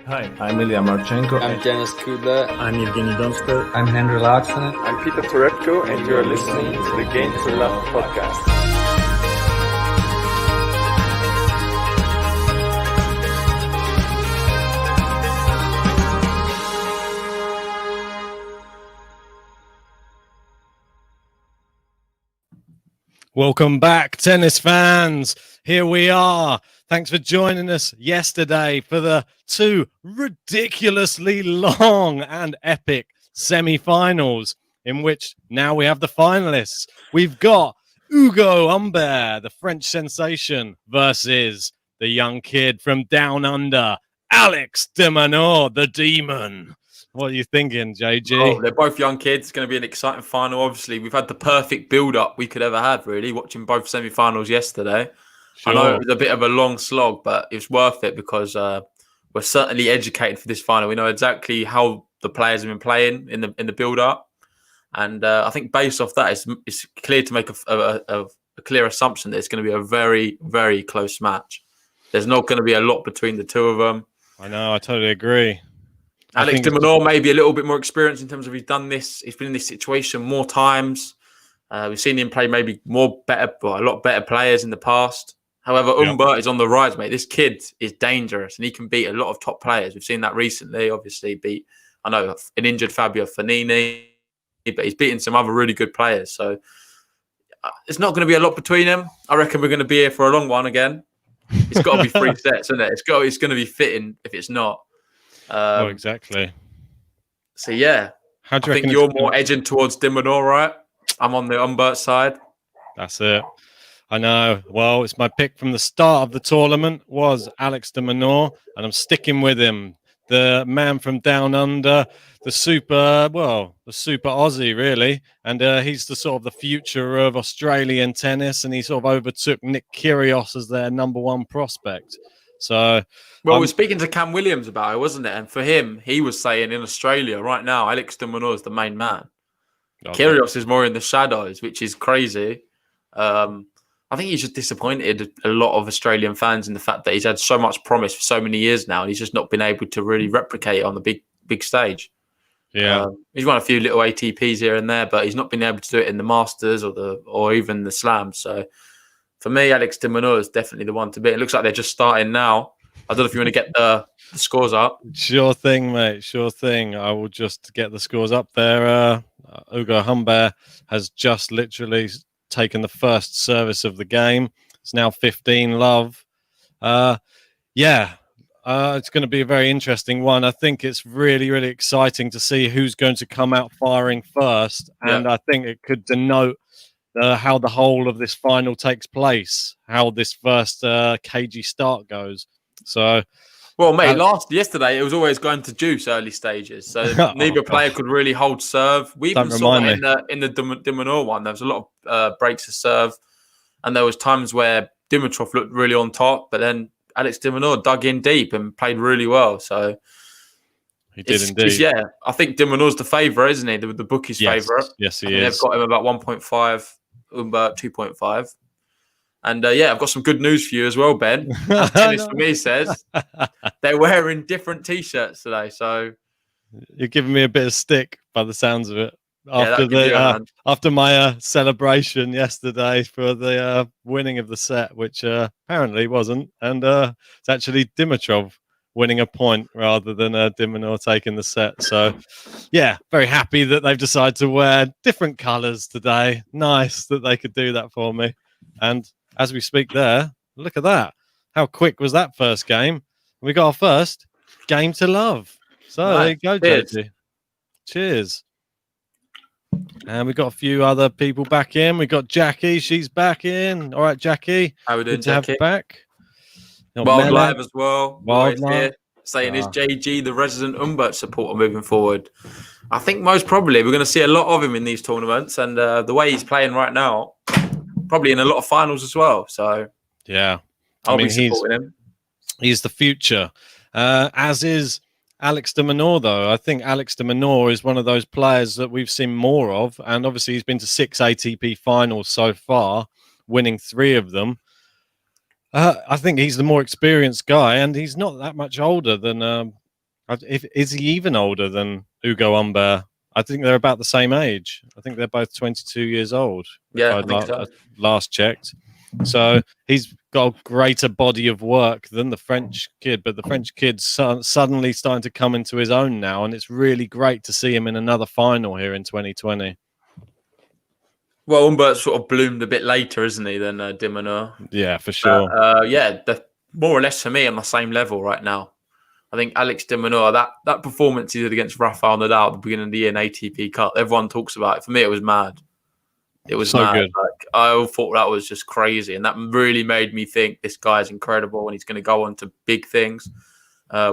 Hi, I'm Ilya Marchenko. I'm Janis Kudla. I'm Evgeny Donskoy. I'm Henry Laaksonen. I'm Peter Torebko, and you're listening to the Game to Love podcast. Welcome back, tennis fans. Here we are. Thanks for joining us yesterday for the two ridiculously long and epic semi-finals, in which now we have the finalists. We've got Humbert, the French sensation, versus the young kid from down under, Alex de Minaur, the demon. What are you thinking, JG? Oh, they're both young kids. It's going to be an exciting final. Obviously, we've had the perfect build-up we could ever have, really, watching both semi-finals yesterday. Sure. I know it was a bit of a long slog, but it's worth it because we're certainly educated for this final. We know exactly how the players have been playing in the build-up. And I think based off that, it's clear to make a clear assumption that it's going to be a very, very close match. There's not going to be a lot between the two of them. I know, I totally agree. Alex de Minaur may be a little bit more experienced in terms of he's done this. He's been in this situation more times. We've seen him play maybe a lot better players in the past. However, Humbert is on the rise, mate. This kid is dangerous and he can beat a lot of top players. We've seen that recently. Obviously, beat an injured Fabio Fognini, but he's beaten some other really good players. So it's not going to be a lot between them. I reckon we're going to be here for a long one again. It's got to be 3 sets, isn't it? It's going to be fitting if it's not. Exactly. So yeah, I think you're more edging towards de Minaur, right? I'm on the Humbert side. That's it. I know. Well, it's my pick from the start of the tournament was Alex de Minaur, and I'm sticking with him. The man from down under, the super Aussie, really, and he's the sort of the future of Australian tennis, and he sort of overtook Nick Kyrgios as their number one prospect. So, we're speaking to Cam Williams about it, wasn't it? And for him, he was saying in Australia right now, Alex de Minaur is the main man. Okay. Kyrgios is more in the shadows, which is crazy. I think he's just disappointed a lot of Australian fans in the fact that he's had so much promise for so many years now, and he's just not been able to really replicate it on the big stage. Yeah, he's won a few little ATPs here and there, but he's not been able to do it in the Masters or even the Slams. So, for me, Alex de Minaur is definitely the one to beat. It looks like they're just starting now. I don't know if you want to get the scores up. Sure thing, mate. Sure thing. I will just get the scores up there. Humbert has just literally taken the first service of the game. It's now 15-love. It's going to be a very interesting one. I think it's really, really exciting to see who's going to come out firing first. And I think it could denote how the whole of this final takes place, how this first cagey start goes. So, well, mate, yesterday it was always going to juice early stages, so neither player could really hold serve. We even saw that in the de Minaur one. There was a lot of breaks of serve, and there was times where Dimitrov looked really on top, but then Alex de Minaur dug in deep and played really well. So he did indeed. I think de Minaur's the favourite, isn't he? The bookie's favourite. Yes, he is. They've got him about 1.5. Humbert 2.5. And I've got some good news for you as well, Ben. As Tennis for Me says, they're wearing different T-shirts today. So you're giving me a bit of stick by the sounds of it. After my celebration yesterday for the winning of the set, which apparently wasn't, and it's actually Dimitrov winning a point rather than de Minaur taking the set. So, very happy that they've decided to wear different colours today. Nice that they could do that for me. And as we speak there, look at that. How quick was that first game? We got our first game to love. So there you go, JT. Cheers. And we got a few other people back in. We got Jackie. She's back in. All right, Jackie. How we doing, Good to have you back. Wildlife as well. Wildlife. Saying is JG the resident Humbert supporter moving forward. I think most probably we're going to see a lot of him in these tournaments, and the way he's playing right now, probably in a lot of finals as well. So I'll be supporting him. He's the future, as is Alex de Minaur, though. I think Alex de Minaur is one of those players that we've seen more of, and obviously he's been to 6 ATP finals so far, winning 3 of them. I think he's the more experienced guy, and he's not that much older than Is he even older than Hugo Humbert? I think they're about the same age. I think they're both 22 years old. Yeah, I think so. Last checked. So he's got a greater body of work than the French kid, but the French kid's suddenly starting to come into his own now, and it's really great to see him in another final here in 2020. Well, Humbert sort of bloomed a bit later, isn't he, than de Minaur? Yeah, for sure. They're more or less for me on the same level right now. I think Alex de Minaur, that performance he did against Rafael Nadal at the beginning of the year in ATP Cup, everyone talks about it. For me, it was mad. It was so mad. Good. Like, I thought that was just crazy, and that really made me think this guy's incredible, and he's going to go on to big things.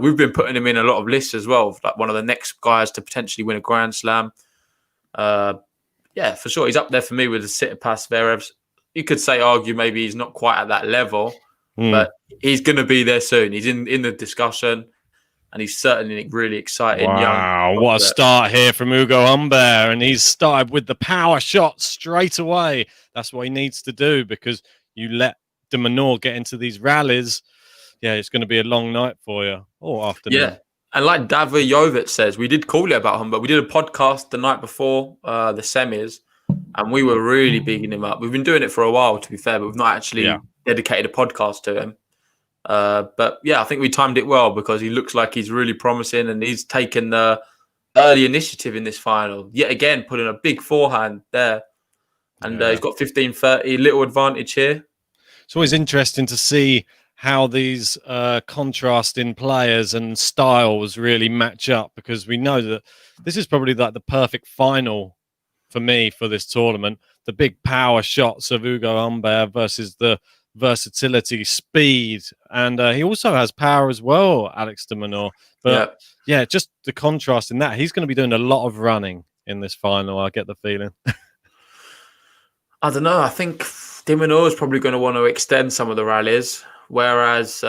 We've been putting him in a lot of lists as well, like one of the next guys to potentially win a Grand Slam. Yeah, for sure, he's up there for me with the Tsitsipas, Zverev. You could argue maybe he's not quite at that level, but he's going to be there soon. He's in the discussion. And he's certainly really exciting. Wow, young. What a start here from Hugo Humbert. And he's started with the power shot straight away. That's what he needs to do, because you let de Minaur get into these rallies. Yeah, it's going to be a long night for you. Or afternoon. Yeah. And like David Jovic says, we did call it about Humbert. We did a podcast the night before the semis, and we were really bigging him up. We've been doing it for a while, to be fair, but we've not actually dedicated a podcast to him. But yeah, I think we timed it well, because he looks like he's really promising, and he's taken the early initiative in this final. Yet again, putting a big forehand there. And he's got 15-30, little advantage here. It's always interesting to see how these contrasting players and styles really match up, because we know that this is probably like the perfect final for me for this tournament. The big power shots of Hugo Humbert versus the versatility, speed, and he also has power as well, Alex de Minaur. But yeah, just the contrast in that. He's going to be doing a lot of running in this final, I get the feeling. I don't know. I think de Minaur is probably going to want to extend some of the rallies, whereas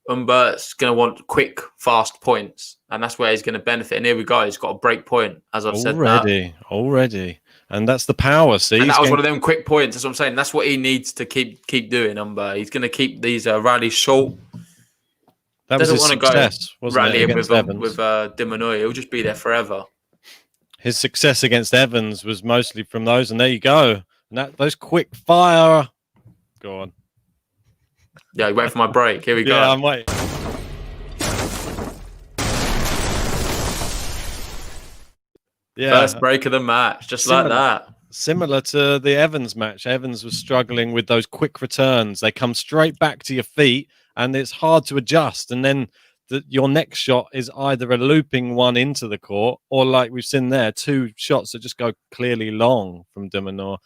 Humbert's going to want quick, fast points, and that's where he's going to benefit. And here we go. He's got a break point, as I've said that. Already. And that's the power. See, and that was one of them quick points. That's what I'm saying. That's what he needs to keep doing. Humbert. He's going to keep these rallies short. That doesn't was want to go rallying with de Minaur. He'll just be there forever. His success against Evans was mostly from those, and there you go. And those quick fire. Go on. Yeah, wait for my break. Here we go. Yeah, I'm waiting. Yeah. First break of the match, just like that. Similar to the Evans match. Evans was struggling with those quick returns. They come straight back to your feet, and it's hard to adjust. And then your next shot is either a looping one into the court, or like we've seen there, two shots that just go clearly long from de Minaur.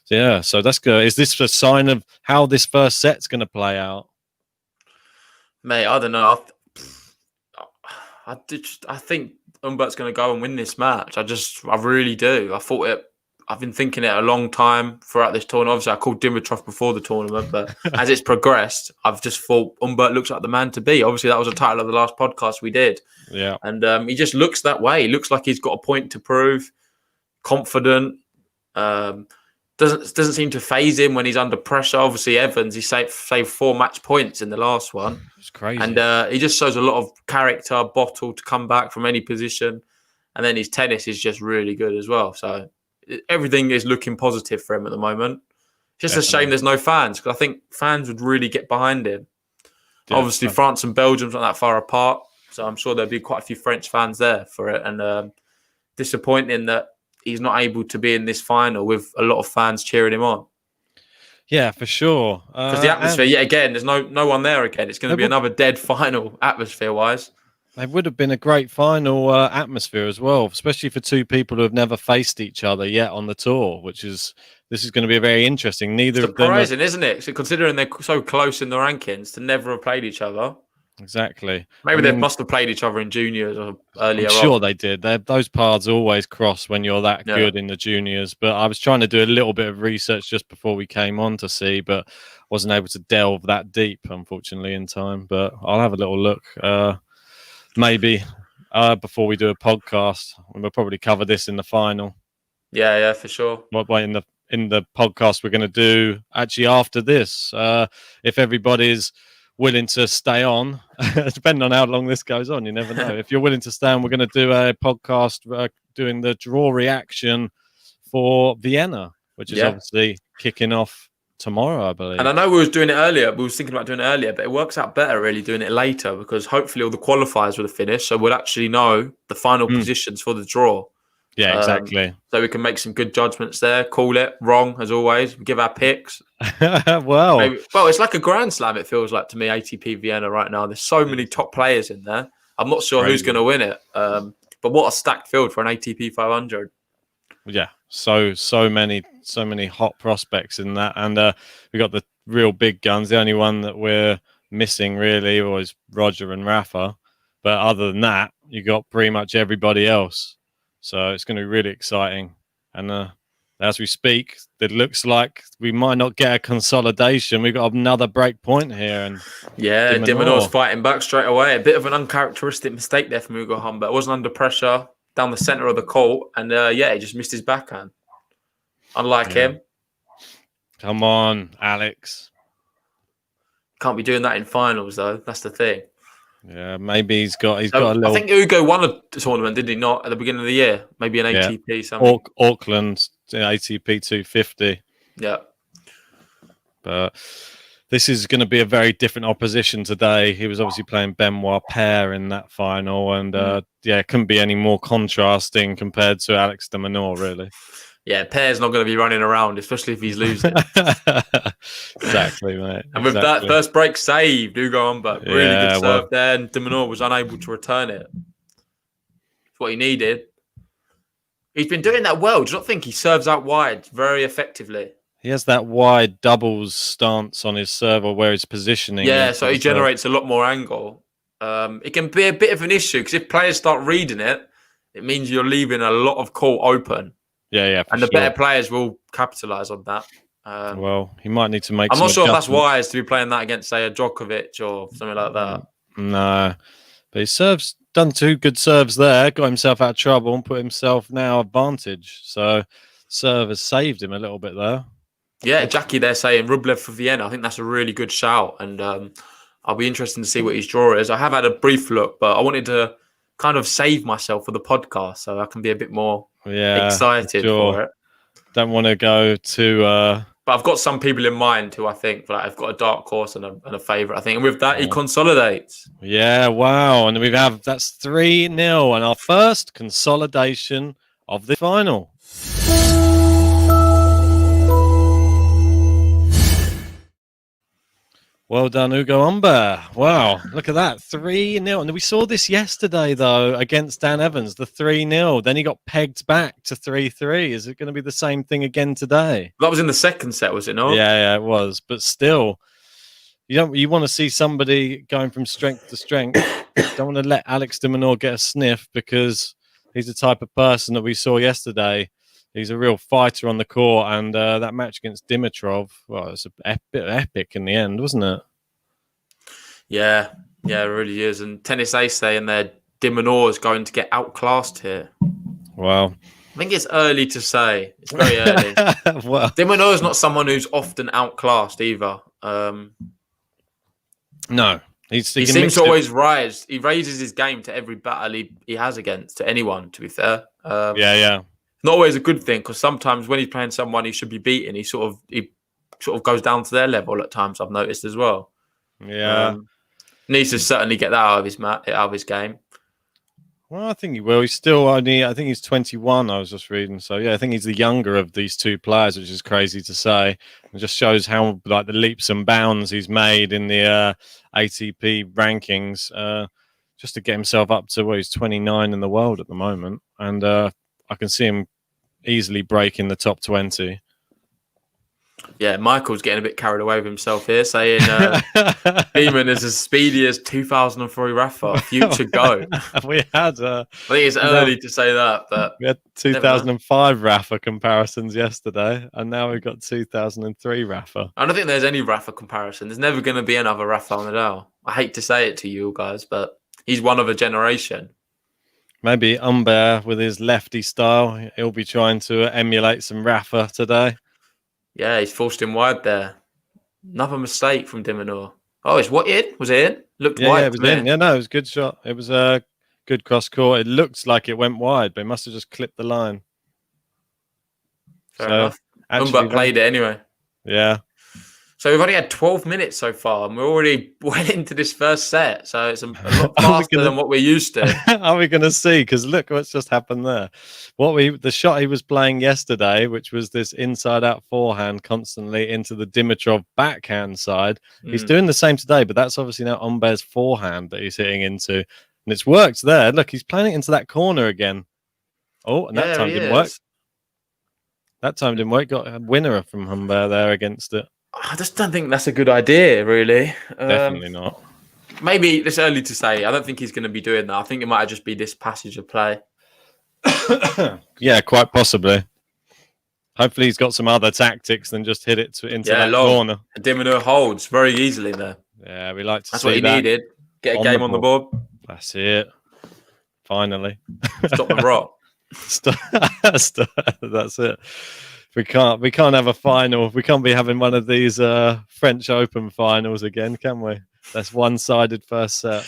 So, yeah, so that's good. Is this a sign of how this first set's going to play out? Mate, I don't know. I think Humbert's going to go and win this match. I really do. I've been thinking it a long time throughout this tournament. Obviously, I called Dimitrov before the tournament, but as it's progressed, I've just thought Humbert looks like the man to be. Obviously, that was the title of the last podcast we did. Yeah. And he just looks that way. He looks like he's got a point to prove, confident. Doesn't seem to phase him when he's under pressure. Obviously, Evans, he saved 4 match points in the last one. It's crazy. And he just shows a lot of character, bottle to come back from any position. And then his tennis is just really good as well. So everything is looking positive for him at the moment. Just a shame there's no fans, because I think fans would really get behind him. Yeah, obviously, France and Belgium's not that far apart. So I'm sure there'll be quite a few French fans there for it. And disappointing that he's not able to be in this final with a lot of fans cheering him on. Yeah, for sure. Because the atmosphere, yet again, there's no one there again. It's going to be another dead final atmosphere-wise. It would have been a great final atmosphere as well, especially for two people who have never faced each other yet on the tour, this is going to be very interesting. Surprising, isn't it? So considering they're so close in the rankings to never have played each other. Exactly. Maybe they must have played each other in juniors or earlier. I'm sure they did. Those paths always cross when you're that good in the juniors. But I was trying to do a little bit of research just before we came on to see, but wasn't able to delve that deep, unfortunately, in time. But I'll have a little look. Maybe before we do a podcast, we'll probably cover this in the final. Yeah, for sure. In the podcast we're going to do actually after this, if everybody's willing to stay on, depending on how long this goes on, you never know. If you're willing to stay on, we're going to do a podcast doing the draw reaction for Vienna, which is obviously kicking off tomorrow, I believe. And I know we was doing it earlier. We was thinking about doing it earlier, but it works out better really doing it later because hopefully all the qualifiers will have finished, so we'll actually know the final positions for the draw. Yeah, exactly. So we can make some good judgments there. Call it wrong as always. Give our picks. Well, it's like a Grand Slam. It feels like to me, ATP Vienna right now. There's so many top players in there. I'm not sure who's going to win it. But what a stacked field for an ATP 500. Yeah, so many hot prospects in that, and we got the real big guns. The only one that we're missing really was Roger and Rafa, but other than that, you got pretty much everybody else. So it's going to be really exciting. And as we speak, it looks like we might not get a consolidation. We've got another break point here, and de Minaur's fighting back straight away. A bit of an uncharacteristic mistake there from Hugo Humbert. It wasn't under pressure down the centre of the court, and he just missed his backhand. Unlike him. Come on, Alex. Can't be doing that in finals, though. That's the thing. Yeah, maybe he's got a little... I think Hugo won a tournament, did he not, at the beginning of the year? Maybe an ATP something. Auckland, ATP 250. Yeah. But this is going to be a very different opposition today. He was obviously playing Benoit Paire in that final, and it couldn't be any more contrasting compared to Alex de Minaur, really. Yeah, Paire's not going to be running around, especially if he's losing. Exactly, mate. And with that first break saved, Hugo Humbert, really good serve there, and de Minaur was unable to return it. It's what he needed. He's been doing that well. Do you not think he serves out wide very effectively? He has that wide doubles stance on his serve, or where he's positioning. Yeah, so he generates a lot more angle. It can be a bit of an issue because if players start reading it, it means you're leaving a lot of court open. Yeah, and the better players will capitalise on that. Well, he might need to make. I'm not sure if that's wise to be playing that against, say, a Djokovic or something like that. No, but he done 2 good serves there, got himself out of trouble and put himself now advantage. So serve has saved him a little bit there. Yeah, Jackie there saying Rublev for Vienna. I think that's a really good shout, and I'll be interested to see what his draw is. I have had a brief look, but I wanted to kind of save myself for the podcast so I can be a bit more excited for it. Don't want to go to... But I've got some people in mind who I think I've got a dark horse and a favourite, I think. And with that, he consolidates. Yeah, wow. And that's 3-0 and our first consolidation of the final. Well done, Hugo Humbert. Wow, look at that. 3-0. And we saw this yesterday, though, against Dan Evans, the 3-0. Then he got pegged back to 3-3. Is it going to be the same thing again today? That was in the second set, was it not? Yeah, it was. But still, you want to see somebody going from strength to strength. Don't want to let Alex de Minaur get a sniff because he's the type of person that we saw yesterday. He's a real fighter on the court, and that match against Dimitrov, well, it's a bit epic in the end, wasn't it? Yeah, it really is. And Tennis Ace saying there, de Minaur is going to get outclassed here. Wow. I think it's early to say. It's very early. Well, de Minaur is not someone who's often outclassed either. No. He seems to always rise. He raises his game to every battle he has to anyone, to be fair. Yeah. Not always a good thing because sometimes when he's playing someone he should be beating, he sort of goes down to their level at times. I've noticed as well. Yeah, needs to certainly get that out of his game. Well, I think he will. He's still only. I think he's 21. I was just reading. So yeah, I think he's the younger of these 2 players, which is crazy to say. It just shows how the leaps and bounds he's made in the ATP rankings, just to get himself up to where he's 29 in the world at the moment, and I can see him easily breaking the top 20. Yeah, Michael's getting a bit carried away with himself here, saying Beeman is as speedy as 2003 Rafa, future GOAT. We had. I think it's early to say that, but we had 2005 Rafa comparisons yesterday, and now we've got 2003 Rafa. I don't think there's any Rafa comparison. There's never going to be another Rafael Nadal. I hate to say it to you guys, but he's one of a generation. Maybe Humbert with his lefty style, he'll be trying to emulate some Rafa today. Yeah, he's forced him wide there. Another mistake from de Minaur. Oh, it's what in? Was it in? Looked Yeah, wide it was to me. in. Yeah, no, it was a good shot. It was a good cross court. It looks like it went wide, but it must have just clipped the line. Fair enough. Humbert played it anyway. Yeah. So we've only had 12 minutes so far, and we're already well into this first set. So it's a lot faster than what we're used to. Are we going to see? Because look what's just happened there. The shot he was playing yesterday, which was this inside-out forehand constantly into the Dimitrov backhand side. He's doing the same today, but that's obviously now Humbert's forehand that he's hitting into, and it's worked there. Look, he's playing it into that corner again. Oh, and that time didn't work. That time didn't work. Got a winner from Humbert there against it. I just don't think that's a good idea, really. Definitely not. Maybe it's early to say. I don't think he's going to be doing that. I think it might just be this passage of play. Yeah, quite possibly. Hopefully he's got some other tactics than just hit it into that corner. De Minaur holds very easily there. Yeah, we like to That's see what he needed. Get a game on the board. That's it. Finally. Stop the rot. That's it. We can't have a final. We can't be having one of these French Open finals again, can we? That's one-sided first set.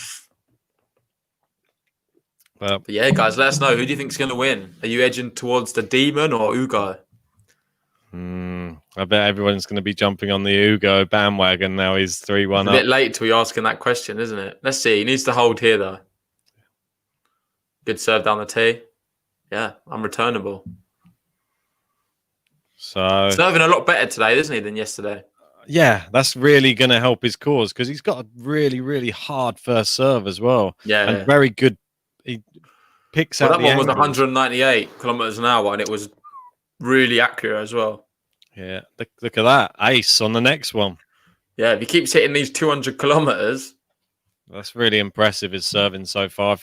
But yeah, guys, let us know. Who do you think's going to win? Are you edging towards the Demon or Ugo? I bet everyone's going to be jumping on the Ugo bandwagon now. He's 3-1 up. A bit late to be asking that question, isn't it? Let's see. He needs to hold here, though. Good serve down the tee. Yeah, unreturnable. So serving a lot better today, isn't he, than yesterday? Yeah, that's really going to help his cause because he's got a really, really hard first serve as well. Yeah, and very good. He picks out. That one was angles. 198 kilometers an hour, and it was really accurate as well. Yeah, look at that ace on the next one. Yeah, if he keeps hitting these 200 kilometers, that's really impressive. His serving so far.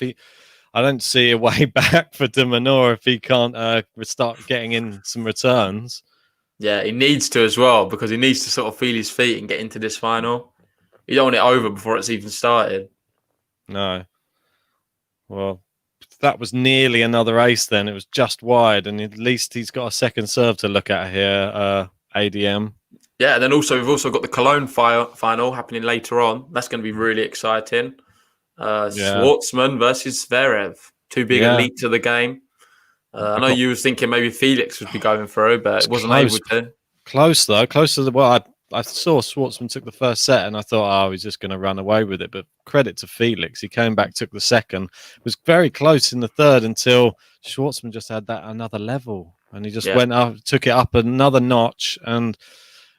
I don't see a way back for De Minaur if he can't start getting in some returns. Yeah, he needs to as well because he needs to sort of feel his feet and get into this final. You don't want it over before it's even started. No. Well, that was nearly another ace then. It was just wide, and at least he's got a second serve to look at here, ADM. Yeah, and then we've also got the Cologne final happening later on. That's going to be really exciting. Schwartzman versus Zverev. Two big elites of the game. I know you were thinking maybe Felix would be going through, but it wasn't able to. Close though, close to the. Well, I saw Schwartzman took the first set, and I thought, he's just going to run away with it. But credit to Felix, he came back, took the second. It was very close in the third until Schwartzman just had that another level, and he just went up, took it up another notch, and.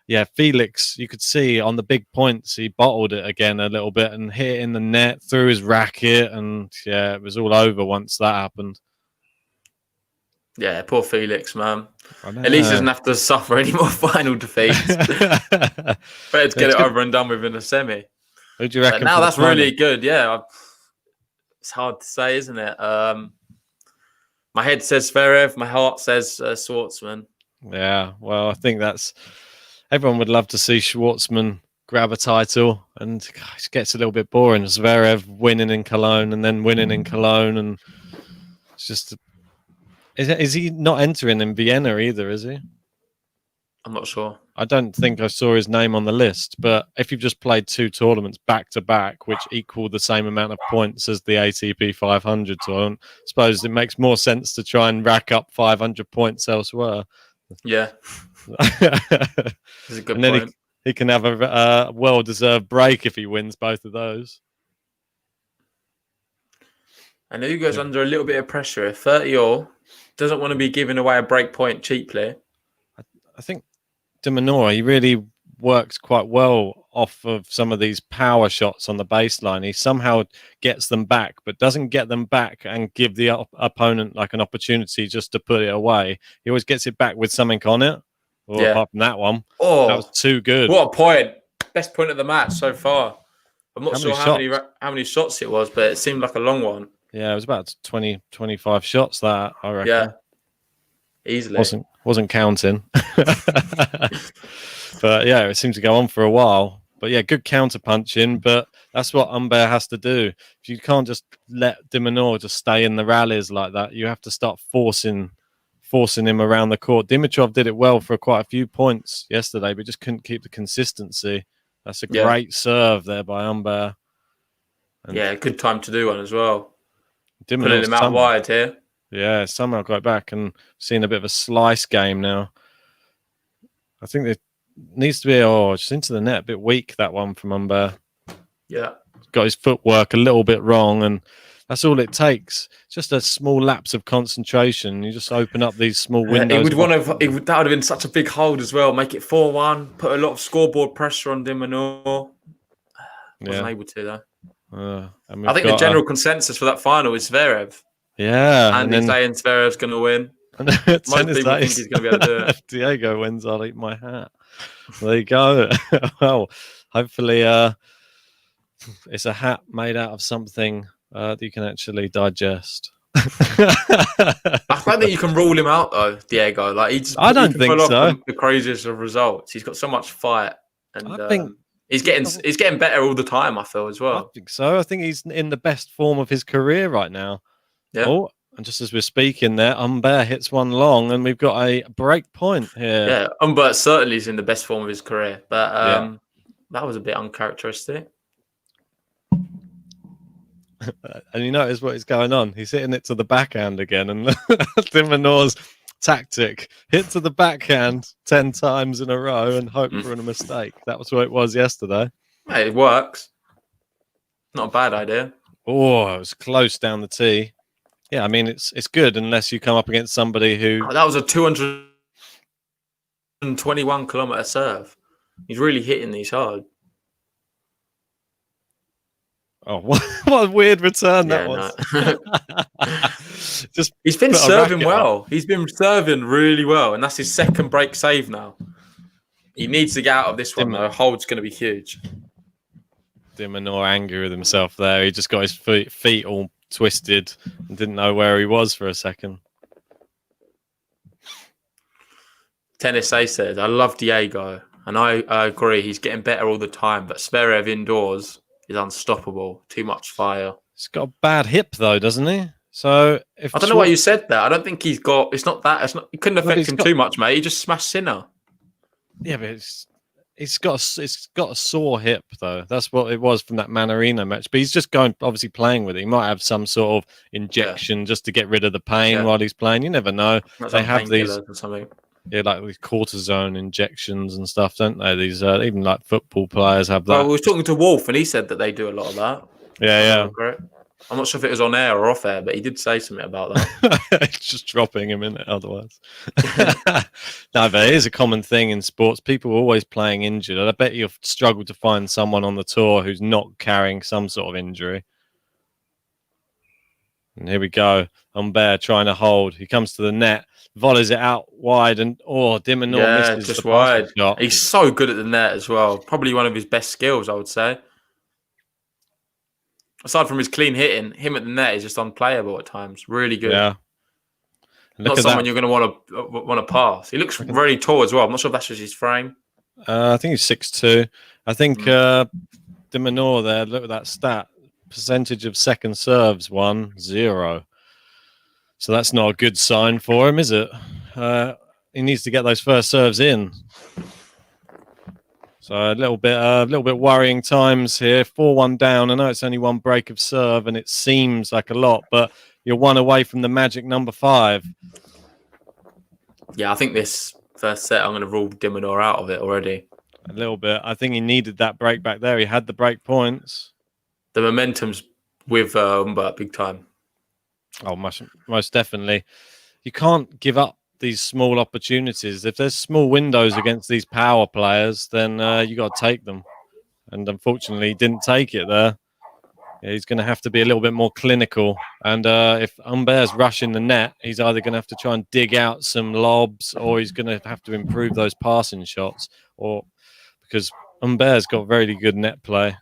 Yeah, Felix, you could see on the big points, he bottled it again a little bit and hit in the net, through his racket, and yeah, it was all over once that happened. Yeah, poor Felix, man. At least he doesn't have to suffer any more final defeats. Better to get it over and done with in a semi. Who do you reckon? Now that's really good, yeah. It's hard to say, isn't it? My head says Zverev, my heart says Schwartzman. Yeah, well, I think that's... Everyone would love to see Schwartzman grab a title, and it gets a little bit boring. Zverev winning in Cologne and then winning in Cologne, and it's just... Is he not entering in Vienna either, is he? I'm not sure. I don't think I saw his name on the list, but if you've just played two tournaments back-to-back, which equal the same amount of points as the ATP 500 tournament, I suppose it makes more sense to try and rack up 500 points elsewhere. Yeah. That's a good point. He can have a well-deserved break if he wins both of those. I know he goes under a little bit of pressure. 30-all, doesn't want to be giving away a break point cheaply. I think De Minaur, he really works quite well off of some of these power shots on the baseline. He somehow gets them back, but doesn't get them back and give the opponent like an opportunity just to put it away. He always gets it back with something on it. Apart from that one. Oh, that was too good. What a point. Best point of the match so far. I'm not sure how many shots it was, but it seemed like a long one. Yeah, it was about 20, 25 shots, that, I reckon. Yeah, easily. Wasn't counting. But yeah, it seemed to go on for a while. But yeah, good counter punching, but that's what Humbert has to do. You can't just let De Minaur just stay in the rallies like that. You have to start forcing him around the court. Dimitrov did it well for quite a few points yesterday, but just couldn't keep the consistency. That's a great serve there by Humbert. Yeah, good time to do one as well. De Minaur Pulling him out wide here. Yeah, somehow got back and seen a bit of a slice game now. I think it needs to be just into the net, a bit weak, that one from Humbert. Yeah. Got his footwork a little bit wrong, and that's all it takes. Just a small lapse of concentration. You just open up these small windows. That would have been such a big hold as well. Make it 4-1, put a lot of scoreboard pressure on Minaur. Wasn't able to, though. I think the general consensus for that final is Zverev. Yeah. And then saying Zverev's going to win. Most people think he's going to be able to do it. If Diego wins, I'll eat my hat. There you go. Well, hopefully it's a hat made out of something that you can actually digest. I don't think you can rule him out, though, Diego. Like I don't think so. The craziest of results. He's got so much fight. And I think he's getting better all the time, I feel, as well. I think so. I think he's in the best form of his career right now. Yeah. Oh, and just as we're speaking there, Humbert hits one long, and we've got a break point here. Yeah, Humbert certainly is in the best form of his career, but that was a bit uncharacteristic. And you notice what is going on. He's hitting it to the backhand again, and De Minaur's tactic: hit to the backhand 10 times in a row and hope for a mistake. That was what it was yesterday. Hey, it works. Not a bad idea. Oh, it was close down the tee. Yeah, I mean, it's good unless you come up against somebody who... that was a 221-kilometer serve. He's really hitting these hard. Oh, what a weird return that was. No. He's been serving well. He's been serving really well, and that's his second break save now. He needs to get out of this one, though. Hold's going to be huge. De Minaur angry with himself there. He just got his feet all twisted and didn't know where he was for a second. Tennis A said, I love Diego, and I agree. He's getting better all the time, but Zverev indoors is unstoppable. Too much fire. He's got a bad hip, though, doesn't he? So I don't know why you said that. I don't think he's got... It's not that. It couldn't affect him too much, mate. He just smashed Sinner. Yeah, but it's got a sore hip, though. That's what it was from that Manarino match. But he's just obviously playing with it. He might have some sort of injection just to get rid of the pain while he's playing. You never know. They have these or something. Yeah, like these cortisone injections and stuff, don't they? These even like football players have that. Well, we were talking to Wolf, and he said that they do a lot of that. Yeah. I'm not sure if it was on air or off air, but he did say something about that. It's just dropping him in it otherwise. No, but it is a common thing in sports. People are always playing injured. I bet you'll struggle to find someone on the tour who's not carrying some sort of injury. And here we go. Humbert trying to hold. He comes to the net, volleys it out wide, and De Minaur misses just the wide shot. He's so good at the net as well. Probably one of his best skills, I would say. Aside from his clean hitting, him at the net is just unplayable at times. Really good. Yeah. Not someone you're going to want to pass. He looks very tall as well. I'm not sure if that's just his frame. I think he's 6'2". I think De Minaur there, look at that stat. Percentage of second serves 0. So that's not a good sign for him, is it? He needs to get those first serves in. So a little bit worrying times here. 4-1 down. I know it's only one break of serve, and it seems like a lot, but you're one away from the magic number 5. Yeah, I think this first set, I'm going to rule De Minaur out of it already. A little bit. I think he needed that break back there. He had the break points. The momentum's with Humbert big time. Oh, most definitely. You can't give up these small opportunities. If there's small windows against these power players, then you got to take them. And unfortunately, he didn't take it there. Yeah, he's going to have to be a little bit more clinical. And if Humbert's rushing the net, he's either going to have to try and dig out some lobs, or he's going to have to improve those passing shots. Or because Humbert's got very good net play.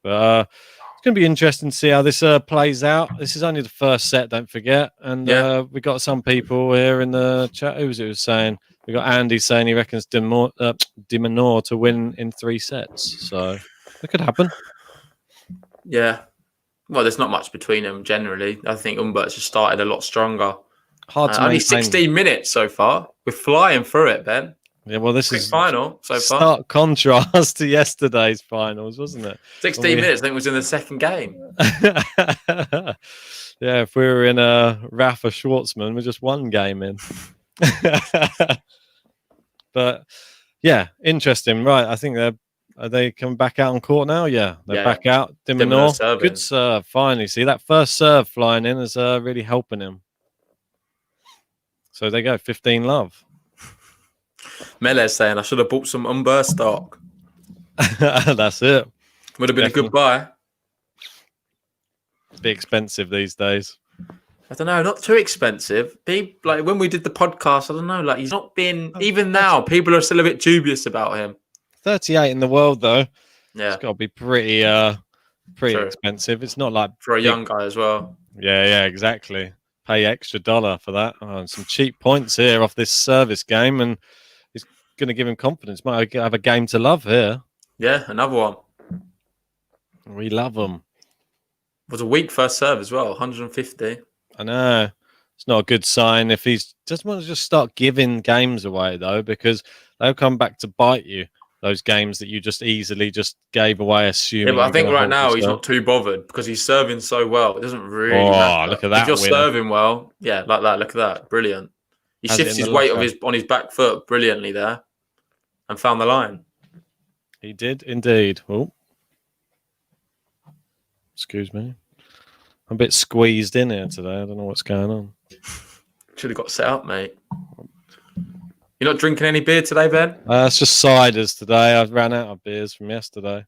But it's going to be interesting to see how this plays out. This is only the first set, don't forget. And we got some people here in the chat. Who was it was saying? We got Andy saying he reckons De Minaur to win in 3 sets. So it could happen. Yeah. Well, there's not much between them generally. I think Humbert's just started a lot stronger. Hard to only 16 minutes so far. We're flying through it, Ben. Yeah, well, this Quick is final so far. stark contrast to yesterday's finals, wasn't it? 16 minutes, I think, was in the second game. Yeah, if we were in Rafa Schwartzman, we're just one game in. But yeah, interesting. Right, I think are they coming back out on court now? Yeah, they're back out. De Minaur, Minaur serving. good serve. Finally, see that first serve flying in is really helping him. So they go 15-love. Mele's saying I should have bought some Humbert stock. That's it. Would have been a good buy. Be expensive these days. I don't know, not too expensive. Like when we did the podcast, I don't know, like he's not been. Even now, people are still a bit dubious about him. 38 in the world though. Yeah, it's got to be pretty expensive. It's not like for a young guy as well. Yeah, exactly. Pay extra dollar for that. And some cheap points here off this service game, and it's going to give him confidence. Might have a game to love here. Yeah, another one. We love them. It was a weak first serve as well, 150. I know. It's not a good sign if he's just want to just start giving games away though, because they'll come back to bite you. Those games that you just easily just gave away, assuming. Yeah, but I think right now he's not too bothered because he's serving so well. It doesn't really matter. Look at that! If you're serving well, yeah, like that. Look at that, brilliant. He shifts his weight on his back foot brilliantly there, and found the line. He did indeed. Oh, excuse me. I'm a bit squeezed in here today. I don't know what's going on. Should have got set up, mate. You're not drinking any beer today, Ben? It's just ciders today. I ran out of beers from yesterday.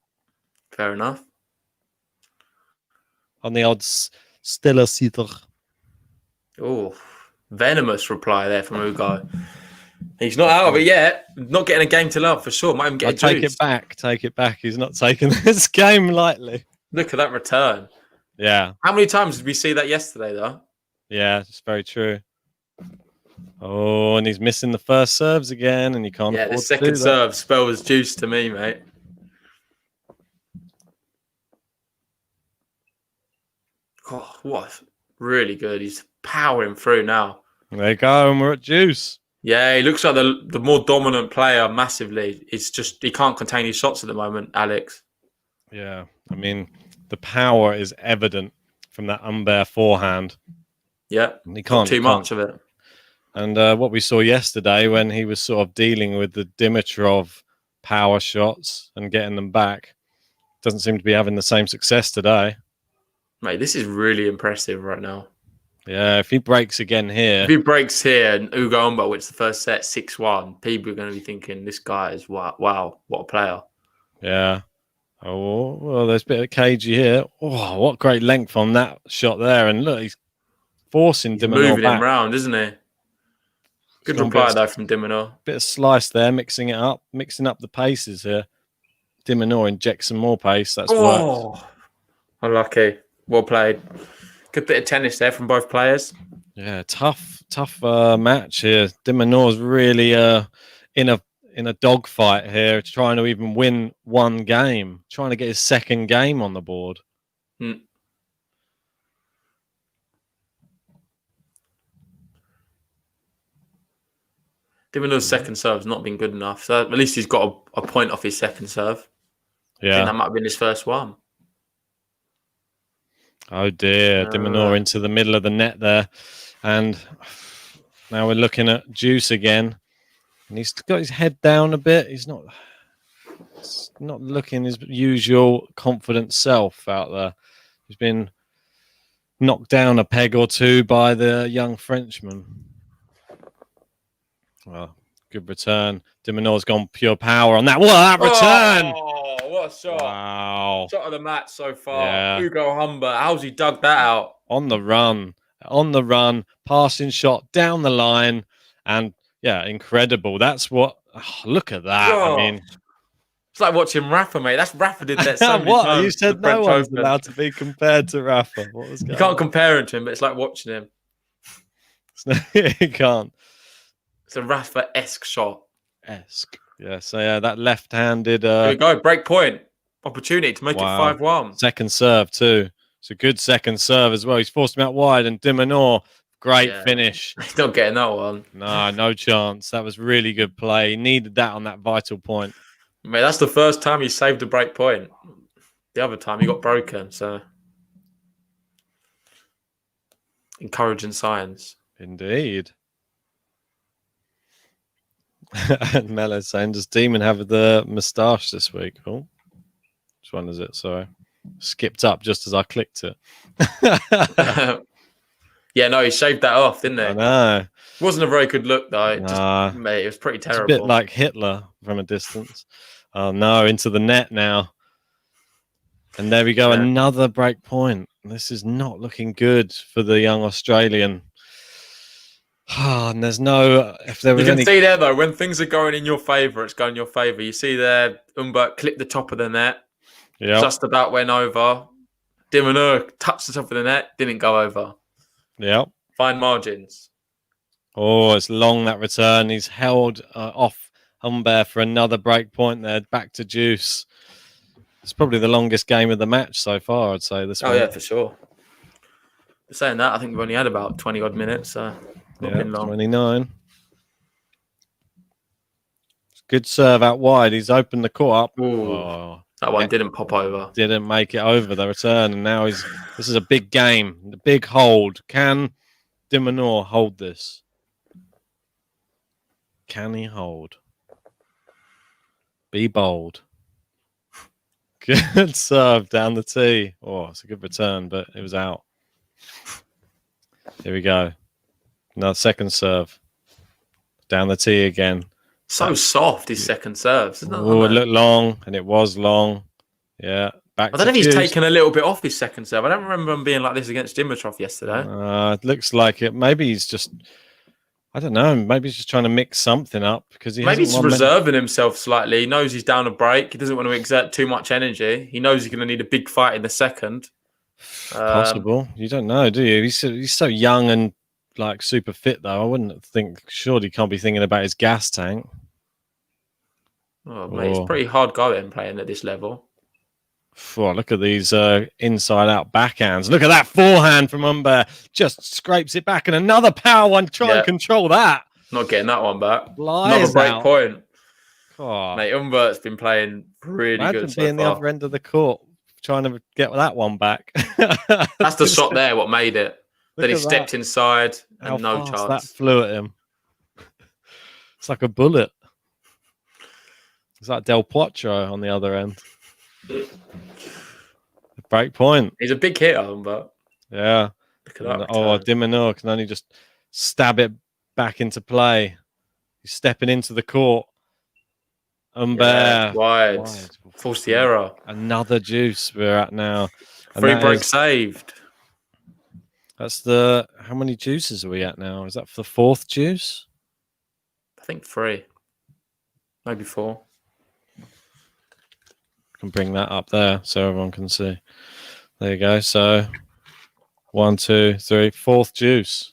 Fair enough. On the odds, Stella Cider. Oh, venomous reply there from Ugo. He's not out of it yet. Not getting a game to love for sure. Might even get a take juice. it back. Take it back. He's not taking this game lightly. Look at that return. Yeah. How many times did we see that yesterday, though? Yeah, it's very true. Oh, and he's missing the first serves again, and you can't. Yeah, the second serve spells juice to me, mate. Oh, what? Really good. He's powering through now. There you go, and we're at juice. Yeah, he looks like the more dominant player massively. It's just he can't contain his shots at the moment, Alex. Yeah, I mean, the power is evident from that Humbert forehand. Yeah, he can't too much of it. And what we saw yesterday when he was sort of dealing with the Dimitrov power shots and getting them back, doesn't seem to be having the same success today. Mate, this is really impressive right now. Yeah, if he breaks again here. If he breaks here and Ugo Humbert wins the first set 6-1, people are going to be thinking, this guy is, wow, what a player. Yeah. Oh, well, there's a bit of cagey here. Oh, what great length on that shot there. And look, he's forcing De Minaur moving back. him round, isn't he? Good reply, though, from De Minaur. Bit of slice there, mixing up the paces here. De Minaur injects some more pace. That's worked. Unlucky. Well played. Good bit of tennis there from both players. Yeah, tough match here. De Minaur's really in a dogfight here, trying to even win one game, trying to get his second game on the board. De Minaur's second serve has not been good enough. So at least he's got a point off his second serve. Yeah. I think that might have been his first one. Oh dear, De Minaur into the middle of the net there. And now we're looking at Juice again. And he's got his head down a bit. He's not looking his usual confident self out there. He's been knocked down a peg or two by the young Frenchman. Well, good return. De Minaur's gone pure power on that. What that return! Oh, what a shot. Wow. Shot of the match so far. Yeah. Ugo Humbert. How's he dug that out? On the run, passing shot down the line. And yeah, incredible. That's what, look at that. Oh. I mean, it's like watching Rafa, mate. Rafa did that so many what? times. You said no one's allowed to be compared to Rafa. What was going You can't compare him to him, but it's like watching him. You can't. It's a Rafa-esque shot. Yeah, so yeah, that left-handed... There we go, break point. Opportunity to make it 5-1. Second serve too. It's a good second serve as well. He's forced him out wide, and De Minaur great finish. He's not getting that one. No chance. That was really good play. He needed that on that vital point. Mate, that's the first time he saved a break point. The other time he got broken, so encouraging signs. Indeed. And Mello saying, does Demon have the moustache this week? Oh, which one is it? Sorry. Skipped up just as I clicked it. Yeah, no, he shaved that off, didn't he? I know. It wasn't a very good look, though. Mate, it was pretty terrible. It's a bit like Hitler from a distance. Oh, no, into the net now. And there we go, another break point. This is not looking good for the young Australian. And there's no... You can see there, though, when things are going in your favour, it's going in your favour. You see there, Humbert clipped the top of the net. Just about went over. Minaur touched the top of the net, didn't go over. Yeah. Fine margins. Oh, it's long, that return. He's held off Humbert for another break point there. Back to Juice. It's probably the longest game of the match so far, I'd say. This one. Yeah, for sure. But saying that, I think we've only had about 20-odd minutes, so not been long. 29. Good serve out wide. He's opened the court up. Oh, that one didn't pop over. Didn't make it over the return, and now this is a big game. The big hold. Can Minaur hold this? Can he hold? Be bold. Good serve down the tee. Oh, it's a good return, but it was out. Here we go. Another second serve. Down the tee again. So soft, his second serves. Oh, it looked long, and it was long. Yeah. I don't know if he's taken a little bit off his second serve. I don't remember him being like this against Dimitrov yesterday. It looks like it. Maybe he's just... I don't know. Maybe he's just trying to mix something up because maybe he's reserving himself slightly. He knows he's down a break. He doesn't want to exert too much energy. He knows he's going to need a big fight in the second. Possible. You don't know, do you? He's so young and like super fit, though. I wouldn't think. Surely he can't be thinking about his gas tank. Oh, mate, it's pretty hard going playing at this level. Oh, look at these inside-out backhands. Look at that forehand from Humbert. Just scrapes it back. And another power one. Try and control that. Not getting that one back. Another break point. Oh. Mate, Humbert's been playing really good so being far. The other end of the court, trying to get that one back. That's the shot there, what made it. Then he stepped inside and no chance. That flew at him. It's like a bullet. It's like Del Potro on the other end. Break point. He's a big hitter, but yeah. Look at that. Minaur can only just stab it back into play. He's stepping into the court. Humbert wide. Force the error. Another Juice we're at now. Free break saved. That's the... How many Juices are we at now? Is that for the fourth Juice? I think 3. Maybe 4. Can bring that up there so everyone can see. There you go. So 1, 2, 3, fourth Juice.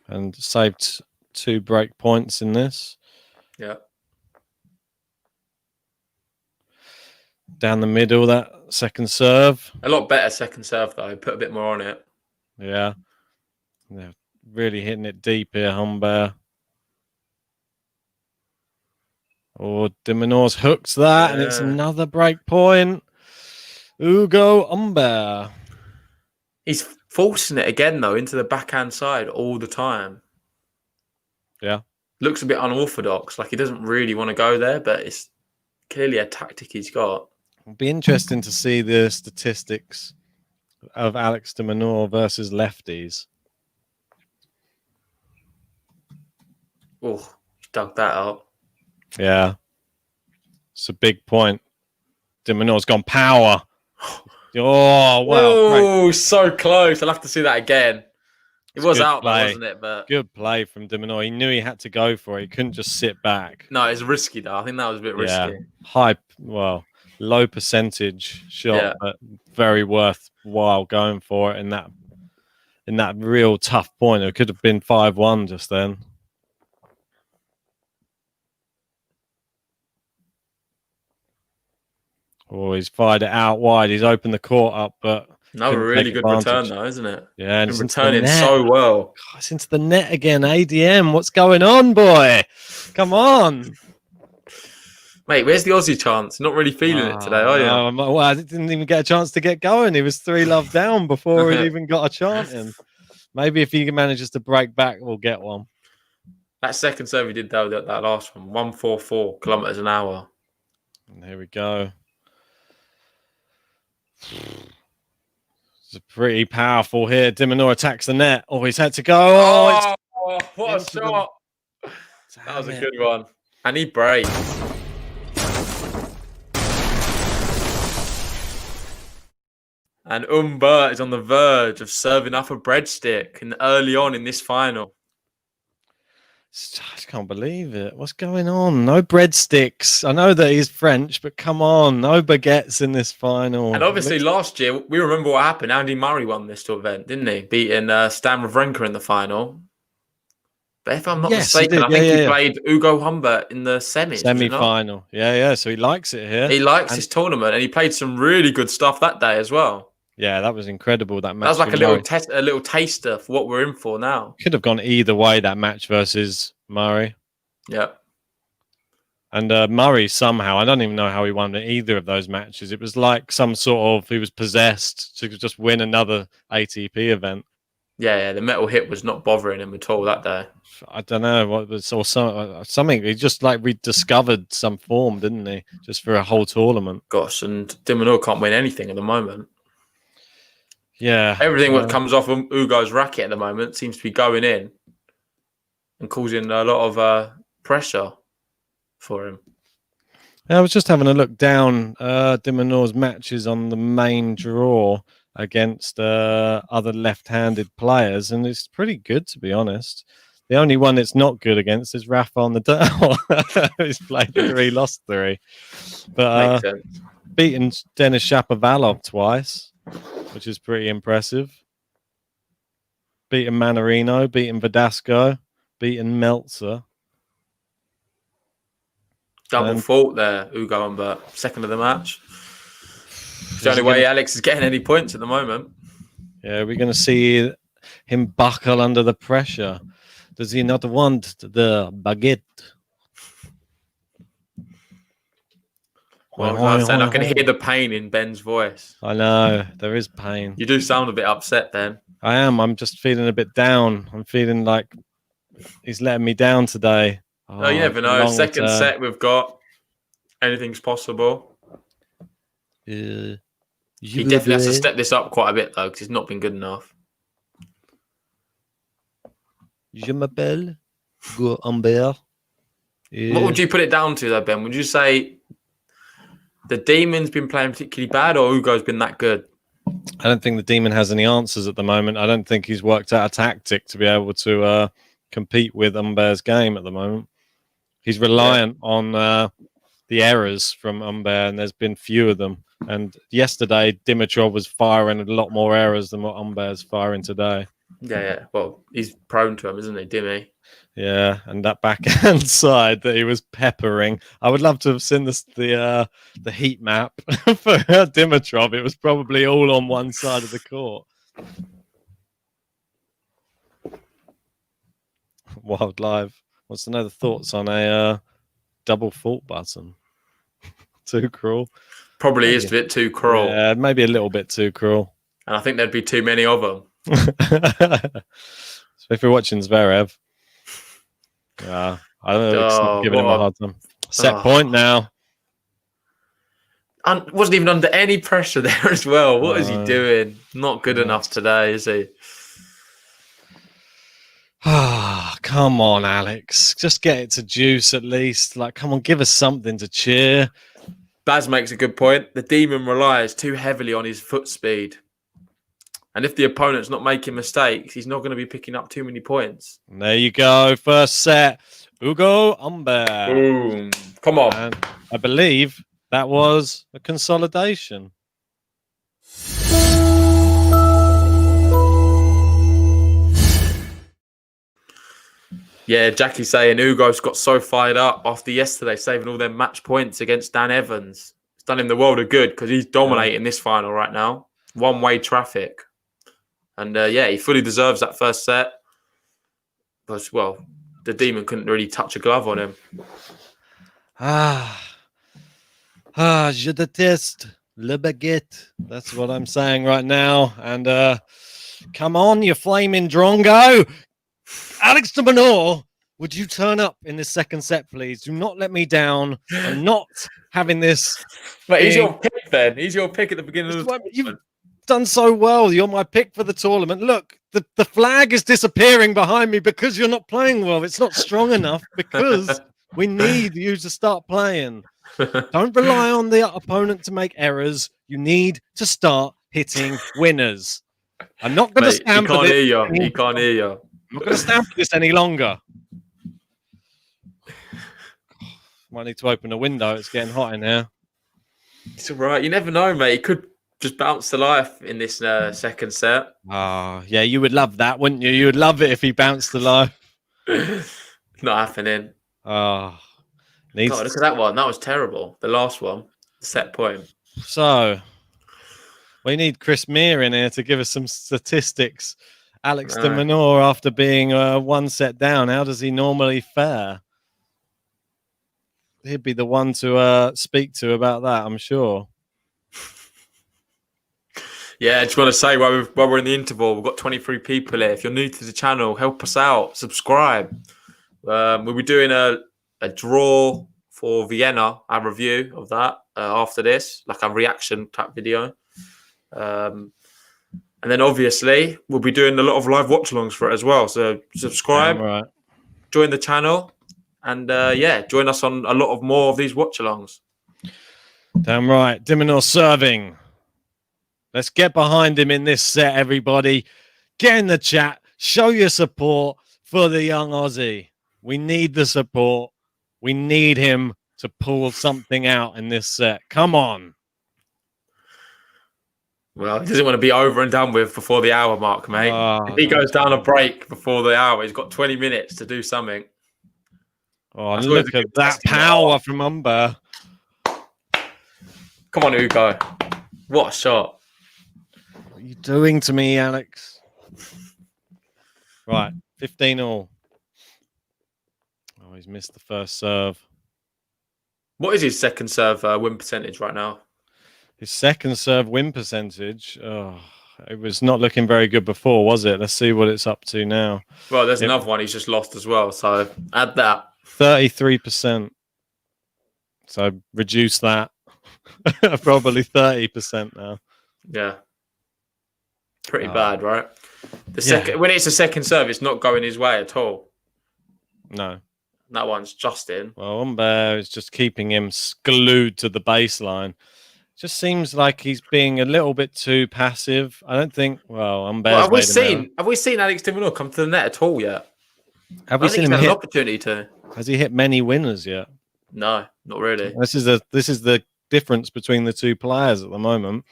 And saved 2 break points in this. Yeah. Down the middle, that second serve. A lot better second serve, though. Put a bit more on it. Yeah. They're really hitting it deep here, Humbert. Oh, Minaur's hooked that, and it's another break point. Ugo Humbert. He's forcing it again, though, into the backhand side all the time. Yeah. Looks a bit unorthodox, like he doesn't really want to go there, but it's clearly a tactic he's got. It'll be interesting to see the statistics of Alex de Minaur versus lefties. Oh, he dug that out. Yeah. It's a big point. De Minaur's gone power. Oh, wow. Oh, so close. I'll have to see that again. It was out there, wasn't it? But good play from de Minaur. He knew he had to go for it. He couldn't just sit back. No, it's risky, though. I think that was a bit risky. Low percentage shot, but very worthwhile going for it in that real tough point. It could have been 5-1 just then. Oh, he's fired it out wide. He's opened the court up, but Another Couldn't really take good return, advantage. though, isn't it? Yeah, and Been it's into the returning net. so well. God, it's into the net again. ADM, what's going on, boy? Come on. Mate, where's the Aussie chance? Not really feeling it today, are you? No, well, I didn't even get a chance to get going. He was 3-love down before he'd even got a chant in. Maybe if he manages to break back, we'll get one. That second serve he did, though, that last one, 144 kilometers an hour. And here we go. It's a pretty powerful here. Minaur attacks the net. Oh, he's had to go. Oh, what a shot. That was a good one. And he braved. And Humbert is on the verge of serving up a breadstick and early on in this final. I can't believe it. What's going on? No breadsticks. I know that he's French, but come on. No baguettes in this final. And obviously last year, we remember what happened. Andy Murray won this event, didn't he? Beating Stan Wawrinka in the final. But if I'm not mistaken, I think he played Ugo Humbert in the semi-final. Yeah. So he likes it here. He likes his tournament, and he played some really good stuff that day as well. Yeah, that was incredible. That match. That was like a little taster for what we're in for now. Could have gone either way, that match versus Murray. Yeah. And Murray somehow, I don't even know how he won either of those matches. It was like some sort of, he was possessed to just win another ATP event. Yeah, the metal hit was not bothering him at all that day. I don't know what was, or something. He just like rediscovered some form, didn't he? Just for a whole tournament. Gosh, and Minaur can't win anything at the moment. Yeah, everything that comes off Ugo's racket at the moment seems to be going in and causing a lot of pressure for him. I was just having a look down Minaur's matches on the main draw against other left-handed players, and it's pretty good, to be honest. The only one it's not good against is Rafa Nadal. He's played 3, lost 3. But beaten Denis Shapovalov twice, which is pretty impressive. Beaten Mannarino, beaten Verdasco, beaten Meltzer. Double fault there, Ugo Humbert. Second of the match. It's the only way Alex is getting any points at the moment. Yeah, we're going to see him buckle under the pressure. Does he not want the baguette? Well, I can hear the pain in Ben's voice. I know, there is pain. You do sound a bit upset, Ben. I am. I'm just feeling a bit down. I'm feeling like he's letting me down today. Oh, you never know. Second set we've got. Anything's possible. He definitely has to step this up quite a bit, though, because it's not been good enough. Je m'appelle Humbert. What would you put it down to, though, Ben? Would you say the Demon's been playing particularly bad, or Ugo's been that good? I don't think the Demon has any answers at the moment. I don't think he's worked out a tactic to be able to compete with Humbert's game at the moment. He's reliant on the errors from Humbert, and there's been few of them. And yesterday, Dimitrov was firing a lot more errors than what Humbert's firing today. Yeah. Well, he's prone to them, isn't he, Dimmy? Yeah, and that backhand side that he was peppering. I would love to have seen the heat map for Dimitrov. It was probably all on one side of the court. Wild Live wants to know the thoughts on a double fault button. Too cruel. Probably is a bit too cruel. Yeah, maybe a little bit too cruel. And I think there'd be too many of them. So if you're watching Zverev, I don't know, giving him a hard time. Set point now. Wasn't even under any pressure there as well. What is he doing? Not good enough today, is he? Come on, Alex. Just get it to juice at least. Like, come on, give us something to cheer. Baz makes a good point. The Demon relies too heavily on his foot speed. And if the opponent's not making mistakes, he's not going to be picking up too many points. And there you go. First set. Ugo Humbert. Boom. Come on. And I believe that was a consolidation. Yeah, Jackie's saying Ugo's got so fired up after yesterday, saving all their match points against Dan Evans. It's done him the world of good because he's dominating this final right now. one-way traffic. And he fully deserves that first set. But, well, the Demon couldn't really touch a glove on him. Je déteste le baguette. That's what I'm saying right now. And come on, you flaming drongo. Alex de Minaur, would you turn up in this second set, please? Do not let me down. I'm not having this. But he's your pick then. He's your pick at the beginning of the tournament. You've done so well. You're my pick for the tournament. Look, the flag is disappearing behind me because you're not playing well. It's not strong enough because we need you to start playing. Don't rely on the opponent to make errors. You need to start hitting winners. I'm not going to stand for this. He can't hear you. I'm not going to stand for this any longer. Might need to open a window. It's getting hot in here. It's all right. You never know, mate. He could just bounce to life in this second set. Oh, yeah, you would love that, wouldn't you? You would love it if he bounced to life. Not happening. Oh, God, look at that one. That was terrible. The last one, set point. So, we need Chris Meir in here to give us some statistics. Alex de Minaur, after being one set down, how does he normally fare? He'd be the one to speak to about that, I'm sure. Yeah, I just want to say while we're in the interval, we've got 23 people here. If you're new to the channel, help us out. Subscribe. We'll be doing a draw for Vienna, a review of that after this, like a reaction type video. And then obviously we'll be doing a lot of live watch-alongs for it as well. So subscribe, join the channel, and join us on a lot of more of these watch-alongs. Damn right. de Minaur serving. Let's get behind him in this set, everybody. Get in the chat. Show your support for the young Aussie. We need the support. We need him to pull something out in this set. Come on. Well, he doesn't want to be over and done with before the hour mark, mate. If he goes down a break before the hour, he's got 20 minutes to do something. Oh, look at that power from Humbert. Come on, Hugo. What a shot. What are you doing to me, Alex? Right, 15-all. Oh, he's missed the first serve. What is his second serve win percentage right now? His second serve win percentage, it was not looking very good before, was it? Let's see what it's up to now. Well, there's another one he's just lost as well, so add that. 33%. So reduce that. Probably 30% now. Yeah. Pretty bad, right? When it's a second serve, it's not going his way at all. No. That one's just in. Well, Humbert is just keeping him glued to the baseline. Just seems like he's being a little bit too passive. I don't think. Well, have we seen Alex de Minaur come to the net at all yet? Have we seen him hit an opportunity to? Has he hit many winners yet? No, not really. This is the difference between the two players at the moment.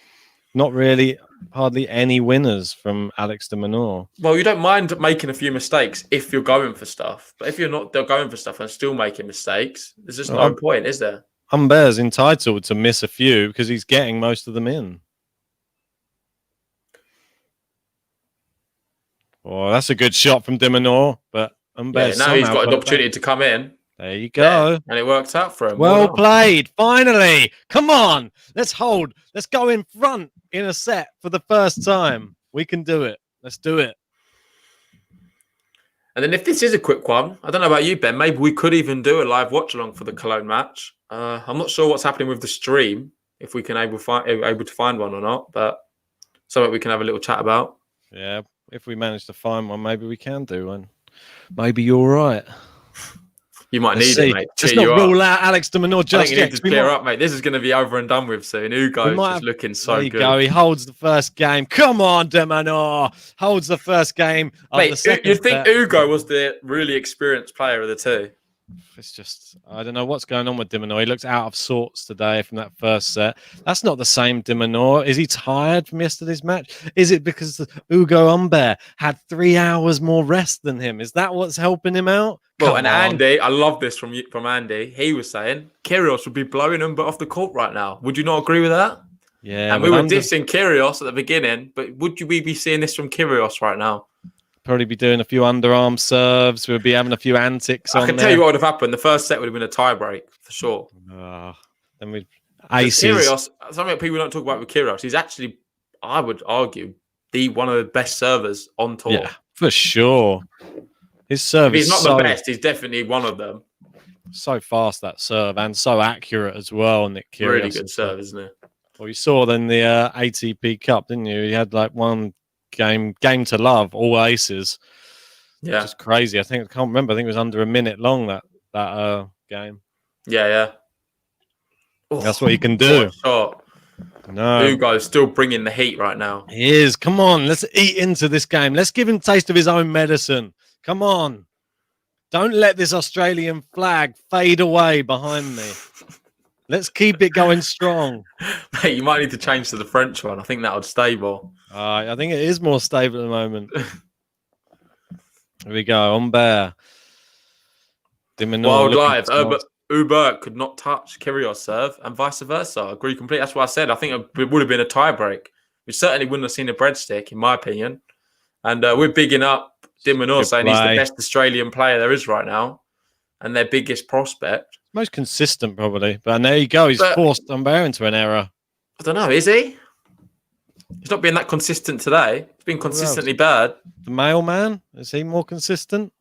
Not really, hardly any winners from Alex de Minaur. Well, you don't mind making a few mistakes if you're going for stuff, but if you're not going for stuff and still making mistakes, there's just no point, is there? Humbert's entitled to miss a few because he's getting most of them in. Oh, that's a good shot from de Minaur, but Humbert now he's got an opportunity to come in. There you go. And it works out for him. Well played. Finally. Come on. Let's go in front in a set for the first time. We can do it. Let's do it. And then if this is a quick one, I don't know about you, Ben, maybe we could even do a live watch-along for the Cologne match. I'm not sure what's happening with the stream, if we can able to find one or not, but something we can have a little chat about. Yeah, if we manage to find one, maybe we can do one. Maybe you're right. You might need it, mate. Let's not rule out Alex de Minaur just yet. You need to clear up, mate. This is going to be over and done with soon. Hugo's just looking so good. There you go. He holds the first game. Come on, de Minaur. Holds the first game of the second. You'd think Hugo was the really experienced player of the two. It's just, I don't know what's going on with de Minaur. He looks out of sorts today from that first set. That's not the same de Minaur. Is he tired from yesterday's match? Is it because Hugo Humbert had 3 hours more rest than him? Is that what's helping him out? Well, and Andy, I love this from Andy. He was saying Kyrgios would be blowing Humbert off the court right now. Would you not agree with that? Yeah, and we were dissing Kyrgios at the beginning, but would we be seeing this from Kyrgios right now? Probably be doing a few underarm serves. We'll be having a few antics I can tell you what would have happened. The first set would have been a tiebreak for sure. Then we aces. Kyrgios, something people don't talk about with Kyrgios, he's actually, I would argue, one of the best servers on tour. Yeah, for sure. His serve if he's not the best, he's definitely one of them. So fast, that serve, and so accurate as well. Nick Kyrgios, really good serve, isn't it? Well, you saw then the ATP Cup, didn't you? He had like one game to love, all aces. Yeah, just crazy. I can't remember. I think it was under a minute long that game. Yeah. That's what he can do. Shot. No, Hugo's still bringing the heat right now. He is. Come on, let's eat into this game. Let's give him a taste of his own medicine. Come on. Don't let this Australian flag fade away behind me. Let's keep it going strong. Mate, you might need to change to the French one. I think that would stay more. I think it is more stable at the moment. Here we go. Humbert. Wild live. Humbert could not touch Kyrgios' serve and vice versa. I agree completely. That's what I said. I think it would have been a tiebreak. We certainly wouldn't have seen a breadstick, in my opinion. And we're bigging up Minaur, saying he's the best Australian player there is right now and their biggest prospect. Most consistent, probably. But there you go. He's forced Humbert into an error. I don't know. Is he? He's not been that consistent today. He's been consistently bad. The mailman? Is he more consistent?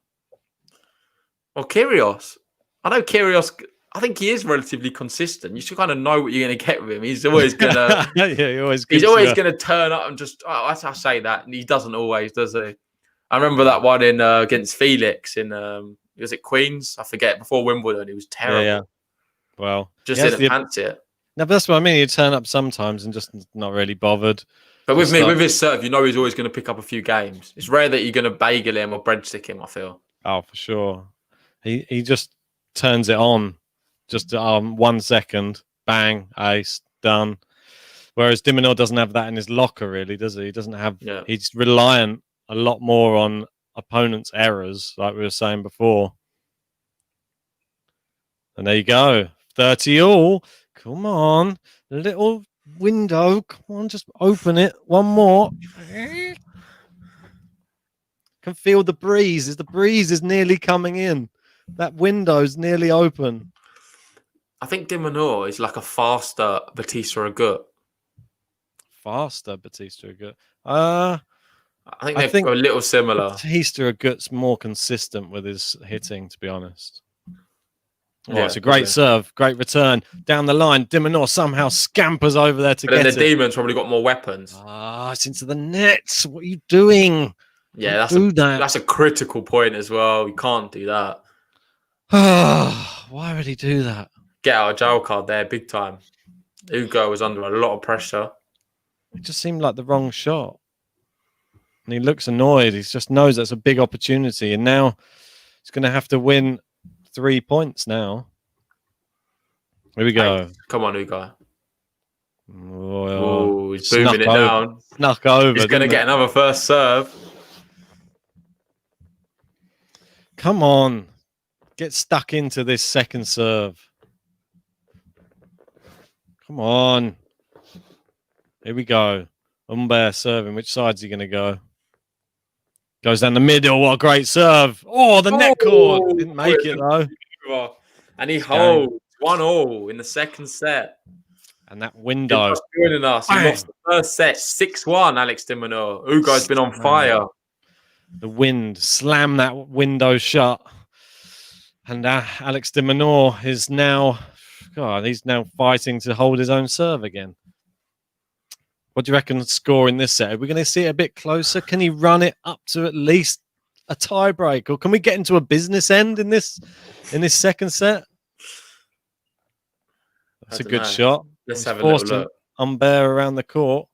Well, Kyrgios. I know Kyrgios. I think he is relatively consistent. You should kind of know what you're going to get with him. He's always going to. He's always going to turn up and just. I say that, and he doesn't always, does he? I remember that one in against Felix in was it Queens? I forget. Before Wimbledon, he was terrible. Yeah. Well, just didn't fancy it. No, but that's what I mean. He'd turn up sometimes and just not really bothered. But with his serve, you know he's always going to pick up a few games. It's rare that you're going to bagel him or breadstick him, I feel. Oh, for sure. He just turns it on. Just 1 second, bang, ace, done. Whereas Minaur doesn't have that in his locker, really, does he? He doesn't have. Yeah. He's reliant a lot more on opponents' errors, like we were saying before. And there you go, 30 all. Come on, a little window. Come on, just open it. One more. Can feel the breeze. The breeze is nearly coming in. That window's nearly open. I think Minaur is like a faster Batista Agut. Faster Batista Agut. I think they're a little similar. Batista Agut's more consistent with his hitting, to be honest. Yeah, it's a great serve, great return down the line. Minaur somehow scampers over there to get it. And the Demon's probably got more weapons. It's into the nets. What are you doing? Yeah, that's a critical point as well. You can't do that. Why would he do that? Get out a jail card there, big time. Hugo was under a lot of pressure. It just seemed like the wrong shot. And he looks annoyed. He just knows that's a big opportunity. And now he's going to have to win 3 points now. Here we go. Hey, come on, Hugo. Oh, he's booming it down. Snuck over. He's going to get another first serve. Come on. Get stuck into this second serve. Come on. Here we go. Humbert serving. Which side's he going to go? Goes down the middle. What a great serve. Oh, the net cord. Didn't make it, though. And he holds 1-1 in the second set. And that window. He's joining us. He lost the first set 6-1, Alex de Minaur. Hugo's been on fire. The wind slammed that window shut. And Alex de Minaur is now... God, he's now fighting to hold his own serve again. What do you reckon the score in this set? Are we going to see it a bit closer? Can he run it up to at least a tiebreak? Or can we get into a business end in this second set? That's a good shot. Let's have a little look. Humbert around the court.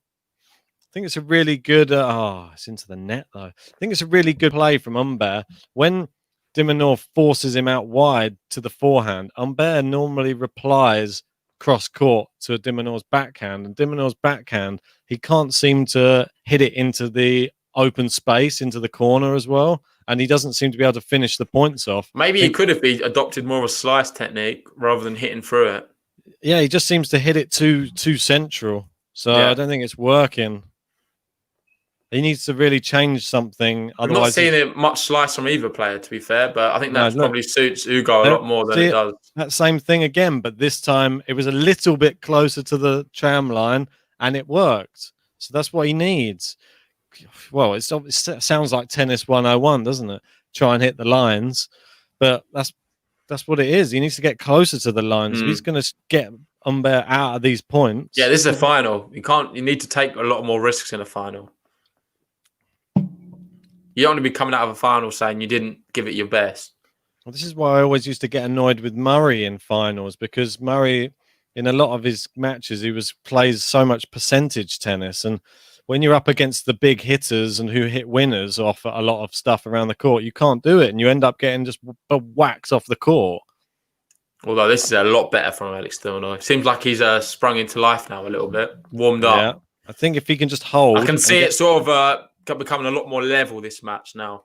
I think it's a really good... it's into the net, though. I think it's a really good play from Humbert. When de Minaur forces him out wide to the forehand, Humbert normally replies cross-court to de Minaur's backhand. And de Minaur's backhand, he can't seem to hit it into the open space, into the corner as well. And he doesn't seem to be able to finish the points off. Maybe he could have adopted more of a slice technique rather than hitting through it. Yeah, he just seems to hit it too central. So I don't think it's working. He needs to really change something. I'm not seeing it much slice from either player, to be fair, but I think that probably suits Ugo a lot more than it does. That same thing again, but this time it was a little bit closer to the tram line and it worked. So that's what he needs. Well, it sounds like tennis 101, doesn't it? Try and hit the lines, but that's what it is. He needs to get closer to the lines. If he's going to get Humbert out of these points. Yeah, this is a final. You need to take a lot more risks in a final. You don't want to be coming out of a final saying you didn't give it your best. Well, this is why I always used to get annoyed with Murray in finals, because Murray, in a lot of his matches, plays so much percentage tennis, and when you're up against the big hitters and who hit winners off a lot of stuff around the court, you can't do it, and you end up getting just whacks off the court. Although this is a lot better from Alex de Minaur. Seems like he's sprung into life now a little bit, warmed up. Yeah, I think if he can just hold, I can see it sort of becoming a lot more level this match now.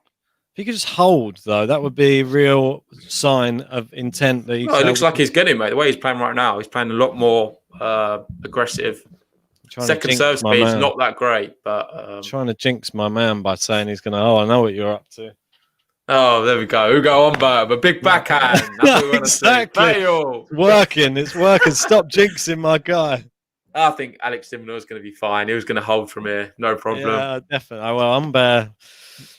If he could just hold, though, that would be a real sign of intent. That it looks like he's getting, mate. The way he's playing right now, he's playing a lot more aggressive. Second serve speed's not that great, but trying to jinx my man by saying he's going to. Oh, I know what you're up to. Oh, there we go. Ugo Humbert, a big backhand. That's what we exactly. It's working. Stop jinxing my guy. I think Alex de Minaur is going to be fine. He was going to hold from here, no problem. Yeah, definitely. Well, Humbert,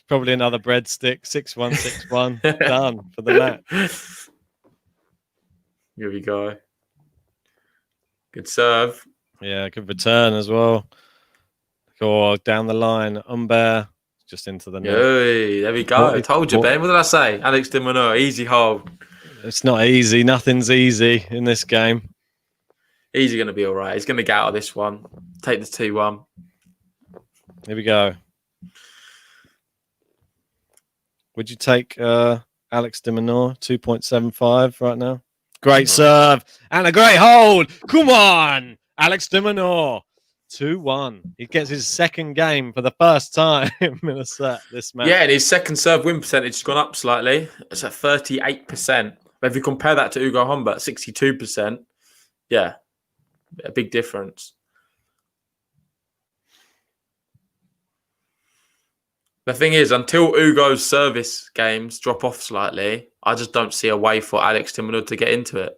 probably another breadstick, 6-1, 6-1, done for the match. Here we go. Good serve. Yeah, good return as well. Or down the line, Humbert just into the net. Hey, there we go. I told you, Ben. What did I say? Alex de Minaur, easy hold. It's not easy. Nothing's easy in this game. He's going to be all right. He's going to get out of this one. Take the 2-1. Here we go. Would you take Alex de Minaur 2.75 right now? Great serve and a great hold. Come on, Alex de Minaur. 2-1. He gets his second game for the first time in a set this match. Yeah, and his second serve win percentage has gone up slightly. It's at 38%. But if you compare that to Ugo Humbert, 62%, yeah. A big difference. The thing is, until Ugo's service games drop off slightly, I just don't see a way for Alex de Minaur to get into it.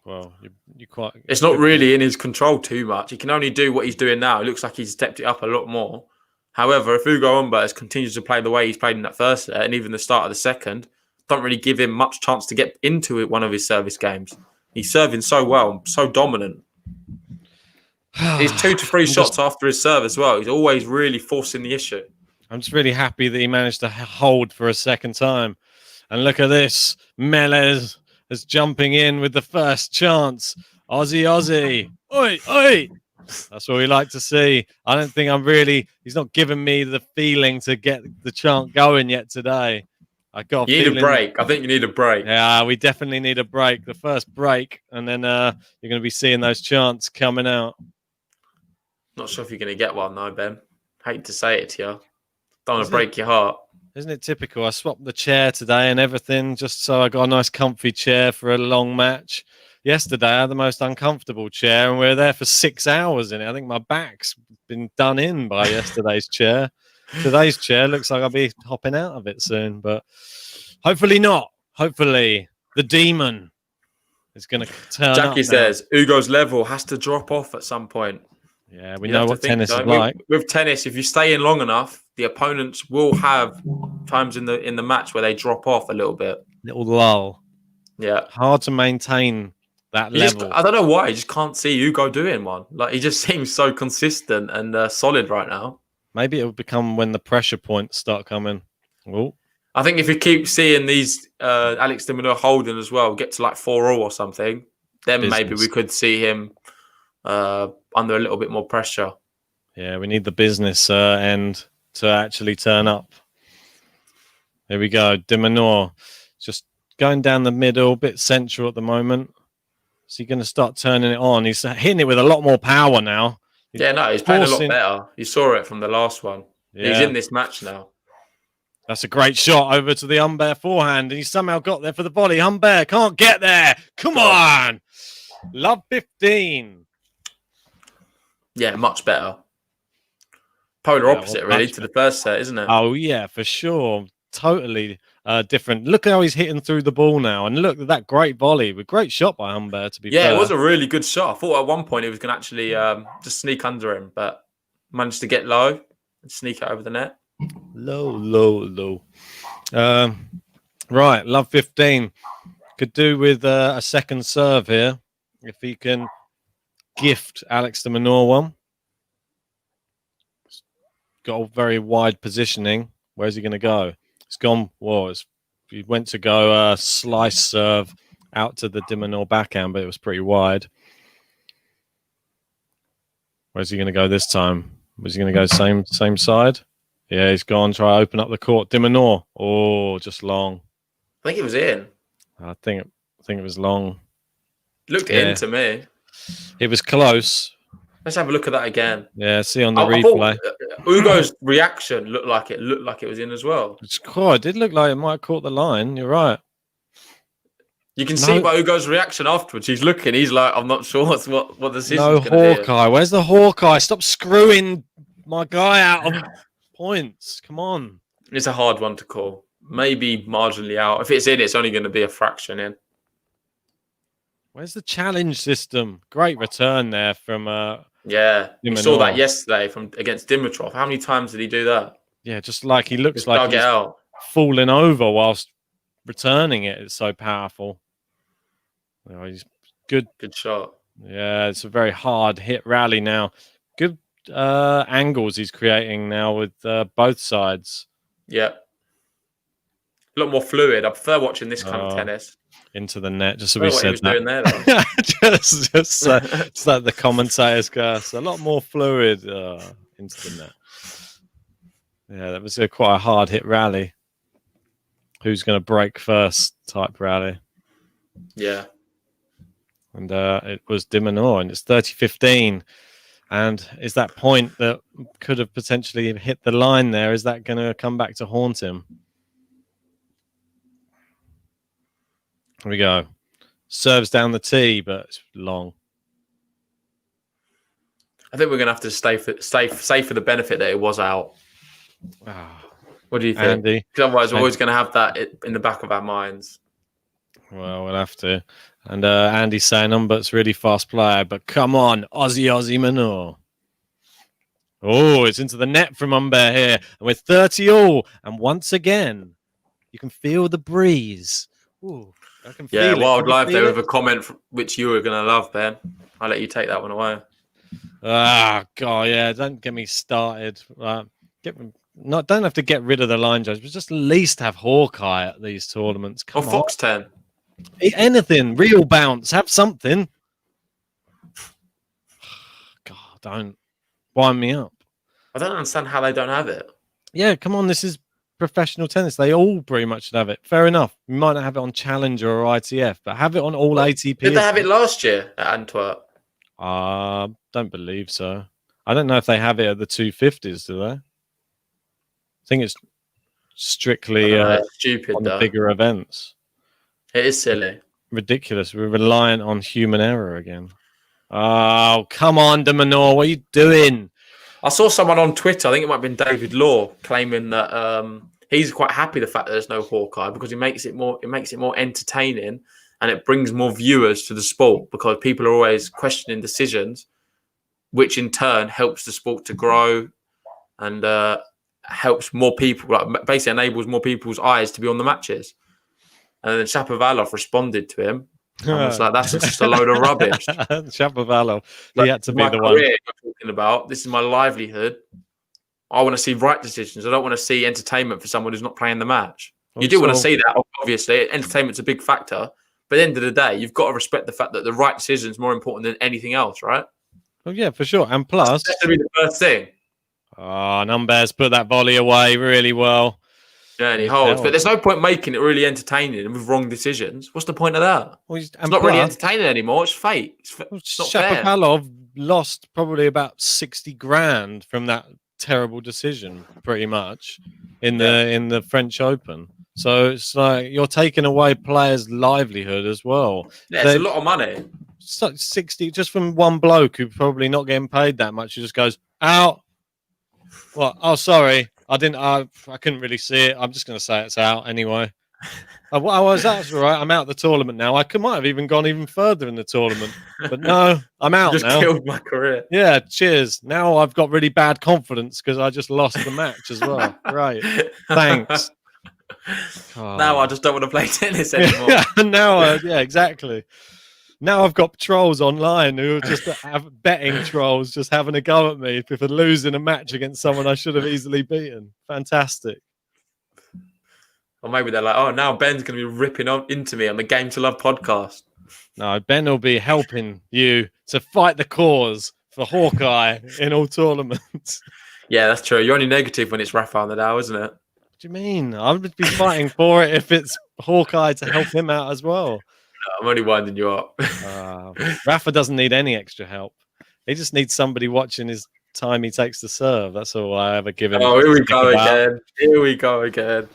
Well, you quite. It's not really in his control too much. He can only do what he's doing now. It looks like he's stepped it up a lot more. However, if Ugo Humbert continues to play the way he's played in that first set and even the start of the second, don't really give him much chance to get into it, one of his service games. He's serving so well, so dominant. He's 2 to 3 shots after his serve as well. He's always really forcing the issue. I'm just really happy that he managed to hold for a second time. And look at this. Melez is jumping in with the first chance. Aussie. Oi, oi. That's what we like to see. I don't think he's not giving me the feeling to get the chant going yet today. You need a break. I think you need a break. Yeah, we definitely need a break. The first break, and then you're going to be seeing those chants coming out. Not sure if you're going to get one, though, Ben. Hate to say it to you. Don't want to break your heart. Isn't it typical? I swapped the chair today and everything just so I got a nice comfy chair for a long match. Yesterday, I had the most uncomfortable chair, and we were there for 6 hours in it. I think my back's been done in by yesterday's chair. Today's chair looks like I'll be hopping out of it soon, but hopefully not. Hopefully the demon is going to turn up. Jackie says Ugo's level has to drop off at some point. Yeah, we know what tennis is like. With tennis, if you stay in long enough, the opponents will have times in the match where they drop off a little bit. Little lull. Yeah. Hard to maintain that level. I don't know why. I just can't see Ugo doing one. Like, he just seems so consistent and solid right now. Maybe it will become when the pressure points start coming. Oh. I think if you keep seeing these Alex de Minaur holding as well, get to like 4-4 or something, then maybe we could see him under a little bit more pressure. Yeah, we need the business end to actually turn up. Here we go. De Minaur just going down the middle, a bit central at the moment. Is he going to start turning it on? He's hitting it with a lot more power now. He's playing a lot better. You saw it from the last one. Yeah. He's in this match now. That's a great shot over to the Humbert forehand, and he somehow got there for the volley. Humbert can't get there. Come on. Love 15. Yeah, much better. Polar opposite, really, to the first set, isn't it? Oh, yeah, for sure. Totally different. Look how he's hitting through the ball now. And look at that great volley. Great shot by Humbert, to be fair. Yeah, it was a really good shot. I thought at one point he was going to actually just sneak under him, but managed to get low and sneak it over the net. Low. Right, love 15. Could do with a second serve here. If he can gift Alex de Minaur one. Got a very wide positioning. Where's he going to go? It's gone. Whoa, he went to go slice serve out to the de Minaur backhand, but it was pretty wide. Where's he going to go this time? Was he going to go same side? Yeah, he's gone. Try to open up the court. De Minaur. Oh, just long. I think it was in. I think it was long. Looked in to me. It was close. Let's have a look at that again. Yeah, see on the replay. Ugo's reaction looked like it was in as well. It did look like it might have caught the line. You're right. You can see by Ugo's reaction afterwards. He's looking. He's like, I'm not sure what the decision's No going to be. Hawkeye. Where's the Hawkeye? Stop screwing my guy out of points. Come on. It's a hard one to call. Maybe marginally out. If it's in, it's only going to be a fraction in. Where's the challenge system? Great return there from yeah, you saw that yesterday against Dimitrov. How many times did he do that? Yeah, just like he looks like he's falling over whilst returning it. It's so powerful. He's good. Good shot. Yeah, it's a very hard hit rally now. Good angles he's creating now with both sides. Yeah. A lot more fluid. I prefer watching this kind of tennis. Into the net, just so we said that. Doing there, just like the commentators curse. A lot more fluid into the net. Yeah, that was quite a hard hit rally. Who's going to break first type rally? Yeah. And it was de Minaur, and it's 30-15. And is that point that could have potentially hit the line there? Is that going to come back to haunt him? Here we go. Serves down the tee, but it's long. I think we're going to have to stay for the benefit that it was out. What do you think? Andy? Because otherwise, we're always going to have that in the back of our minds. Well, we'll have to. And Andy's saying Humbert's really fast player, but come on, Aussie Minaur. Oh, it's into the net from Humbert here. And we're 30 all. And once again, you can feel the breeze. Ooh. Wild Life there with a comment which you were going to love, Ben. I'll let you take that one away. God, yeah. Don't get me started. Don't have to get rid of the line judge, but just at least have Hawkeye at these tournaments. Or Fox 10. Anything. Real bounce. Have something. God, don't wind me up. I don't understand how they don't have it. Yeah, come on. This is professional tennis. They all pretty much should have it. Fair enough. We might not have it on Challenger or ITF, but have it on all ATP. Did they have it last year at Antwerp? Don't believe so. I don't know if they have it at the 250s, do they? I think it's strictly stupid on the bigger events. It is silly. Ridiculous. We're reliant on human error again. Oh, come on, de Minaur. What are you doing? I saw someone on Twitter, I think it might have been David Law, claiming that he's quite happy the fact that there's no Hawkeye because it makes it more entertaining and it brings more viewers to the sport because people are always questioning decisions, which in turn helps the sport to grow and helps more people, basically enables more people's eyes to be on the matches. And then Shapovalov responded to him. I was like, that's just a load of rubbish. Shapovalov, he had to be the one. You're talking about. This is my livelihood. I want to see right decisions. I don't want to see entertainment for someone who's not playing the match. You do want to see that, obviously. Entertainment's a big factor. But at the end of the day, you've got to respect the fact that the right decision is more important than anything else, right? Oh, yeah, for sure. And plus... That's to be the first thing. Number's put that volley away really well. Yeah, and he holds. But there's no point making it really entertaining with wrong decisions. What's the point of that? Well, it's not really entertaining anymore. It's fake. It's not fair. Shapovalov lost probably about 60 grand from that terrible decision, pretty much, in the French Open. So it's like you're taking away players' livelihood as well. Yeah, it's a lot of money. 60 just from one bloke who probably not getting paid that much. Who just goes out. What? Oh, sorry, I didn't. I couldn't really see it. I'm just going to say it's out anyway. That's all right. I'm out of the tournament now. Might have even gone even further in the tournament, but no, I'm out just now. Killed my career. Yeah, cheers. Now I've got really bad confidence because I just lost the match as well. Right. Thanks. Now I just don't want to play tennis anymore. Yeah, exactly. Now I've got trolls online who are just betting trolls, just having a go at me for losing a match against someone I should have easily beaten. Fantastic. Or maybe they're like, oh, now Ben's going to be ripping into me on the Game to Love podcast. No, Ben will be helping you to fight the cause for Hawkeye in all tournaments. Yeah, that's true. You're only negative when it's Rafael Nadal, isn't it? What do you mean? I would be fighting for it if it's Hawkeye to help him out as well. No, I'm only winding you up. Rafa doesn't need any extra help. He just needs somebody watching his time he takes to serve. That's all I ever give him. Oh, here we go again. Here we go again.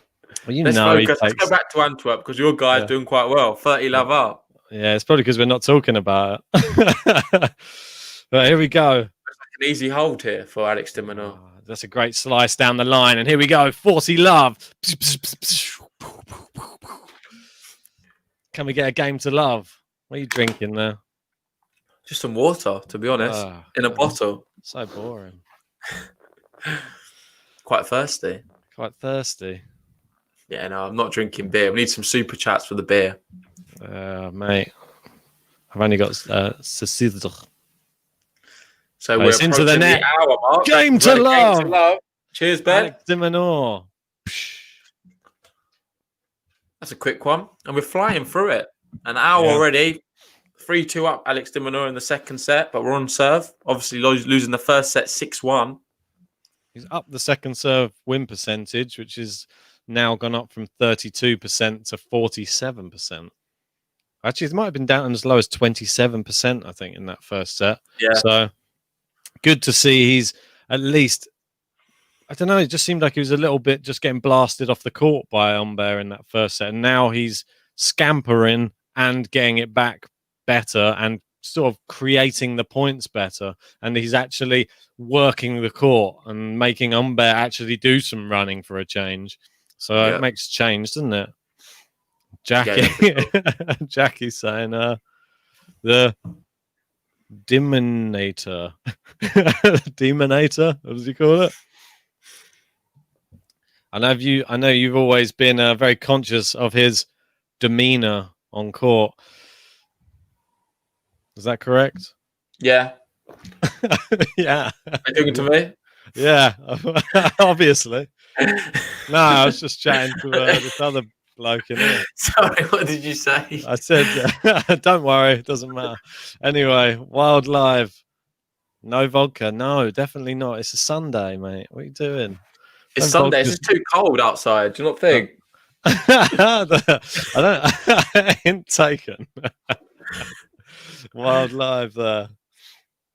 Well, let's go back to Antwerp because your guy's doing quite well. 30 love up. Yeah, it's probably because we're not talking about it. But here we go. It's like an easy hold here for Alex de Minaur. That's a great slice down the line. And here we go. 40 love. Can we get a game to love? What are you drinking there? Just some water, to be honest, in a bottle. So boring. Quite thirsty. Quite thirsty. Yeah, no, I'm not drinking beer. We need some super chats for the beer. Mate, I've only got Cecilia. So we're into the net. Hour mark. Game to love. Cheers, Ben. Alex de Minaur. That's a quick one. And we're flying through it. An hour already. 3-2 up Alex de Minaur in the second set, but we're on serve. Obviously losing the first set 6-1. He's up the second serve win percentage, which is now gone up from 32% to 47%. Actually, it might have been down as low as 27%, I think, in that first set. Yeah. So good to see he's at least, I don't know, it just seemed like he was a little bit just getting blasted off the court by Humbert in that first set. And now he's scampering and getting it back better and sort of creating the points better. And he's actually working the court and making Humbert actually do some running for a change. So it makes change, doesn't it? Jackie's saying the Demonator. Demonator, what does he call it? I know you've always been very conscious of his demeanor on court. Is that correct? Yeah. Yeah. Are you talking to me? Yeah, obviously. No, I was just chatting to this other bloke in here. Sorry, what did you say? I said, don't worry, it doesn't matter. Anyway, Wild Live. No vodka. No, definitely not. It's a Sunday, mate. What are you doing? It's Sunday. It's just too cold outside. Do you not think? I ain't taken. Wild Live there.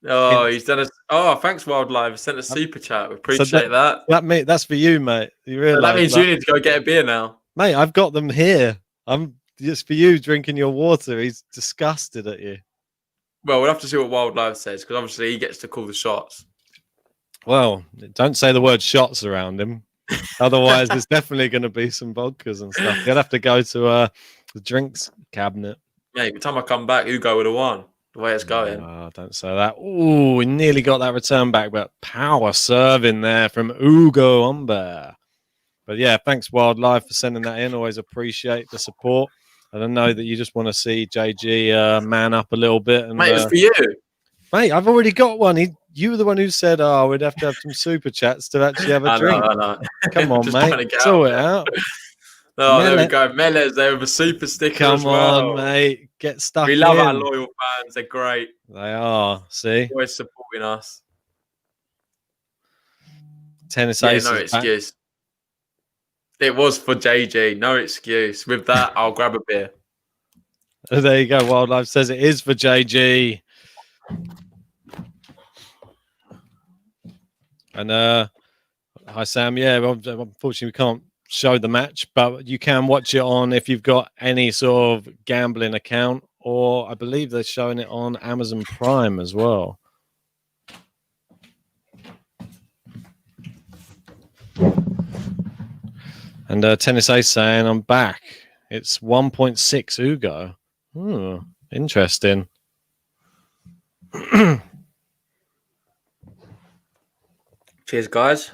Oh, he's done a. Oh, thanks, Wildlife. Sent a super chat. We appreciate that. That's for you, mate. You realise that means you need to go get a beer now, mate. I've got them here. I'm just for you drinking your water. He's disgusted at you. Well, we'll have to see what Wildlife says because obviously he gets to call the shots. Well, don't say the word shots around him. Otherwise, there's definitely going to be some vodkas and stuff. You'll have to go to the drinks cabinet. Mate, by the time I come back, Hugo would have won. The way it's going. Oh, don't say that. Oh, we nearly got that return back, but power serve in there from Hugo Humbert. But yeah, thanks Wildlife for sending that in. Always appreciate the support. And I know that you just want to see JG man up a little bit. And, mate, it's for you. Mate, I've already got one. You were the one who said, "Oh, we'd have to have some super chats to actually have a drink." I know. Come on, mate. Sort it out. Oh, there we go. Meles there with a super sticker. Come on, mate. Get stuck in. We love our loyal fans. They're great. They are. See? Always supporting us. Tennis Aces. No excuse. It was for JG. No excuse. With that, I'll grab a beer. There you go. Wildlife says it is for JG. And hi, Sam. Yeah, unfortunately, we can't show the match, but you can watch it on if you've got any sort of gambling account or I believe they're showing it on Amazon Prime as well. And Tennis Ace saying, I'm back. It's 1.6 Ugo. Interesting. Cheers, guys.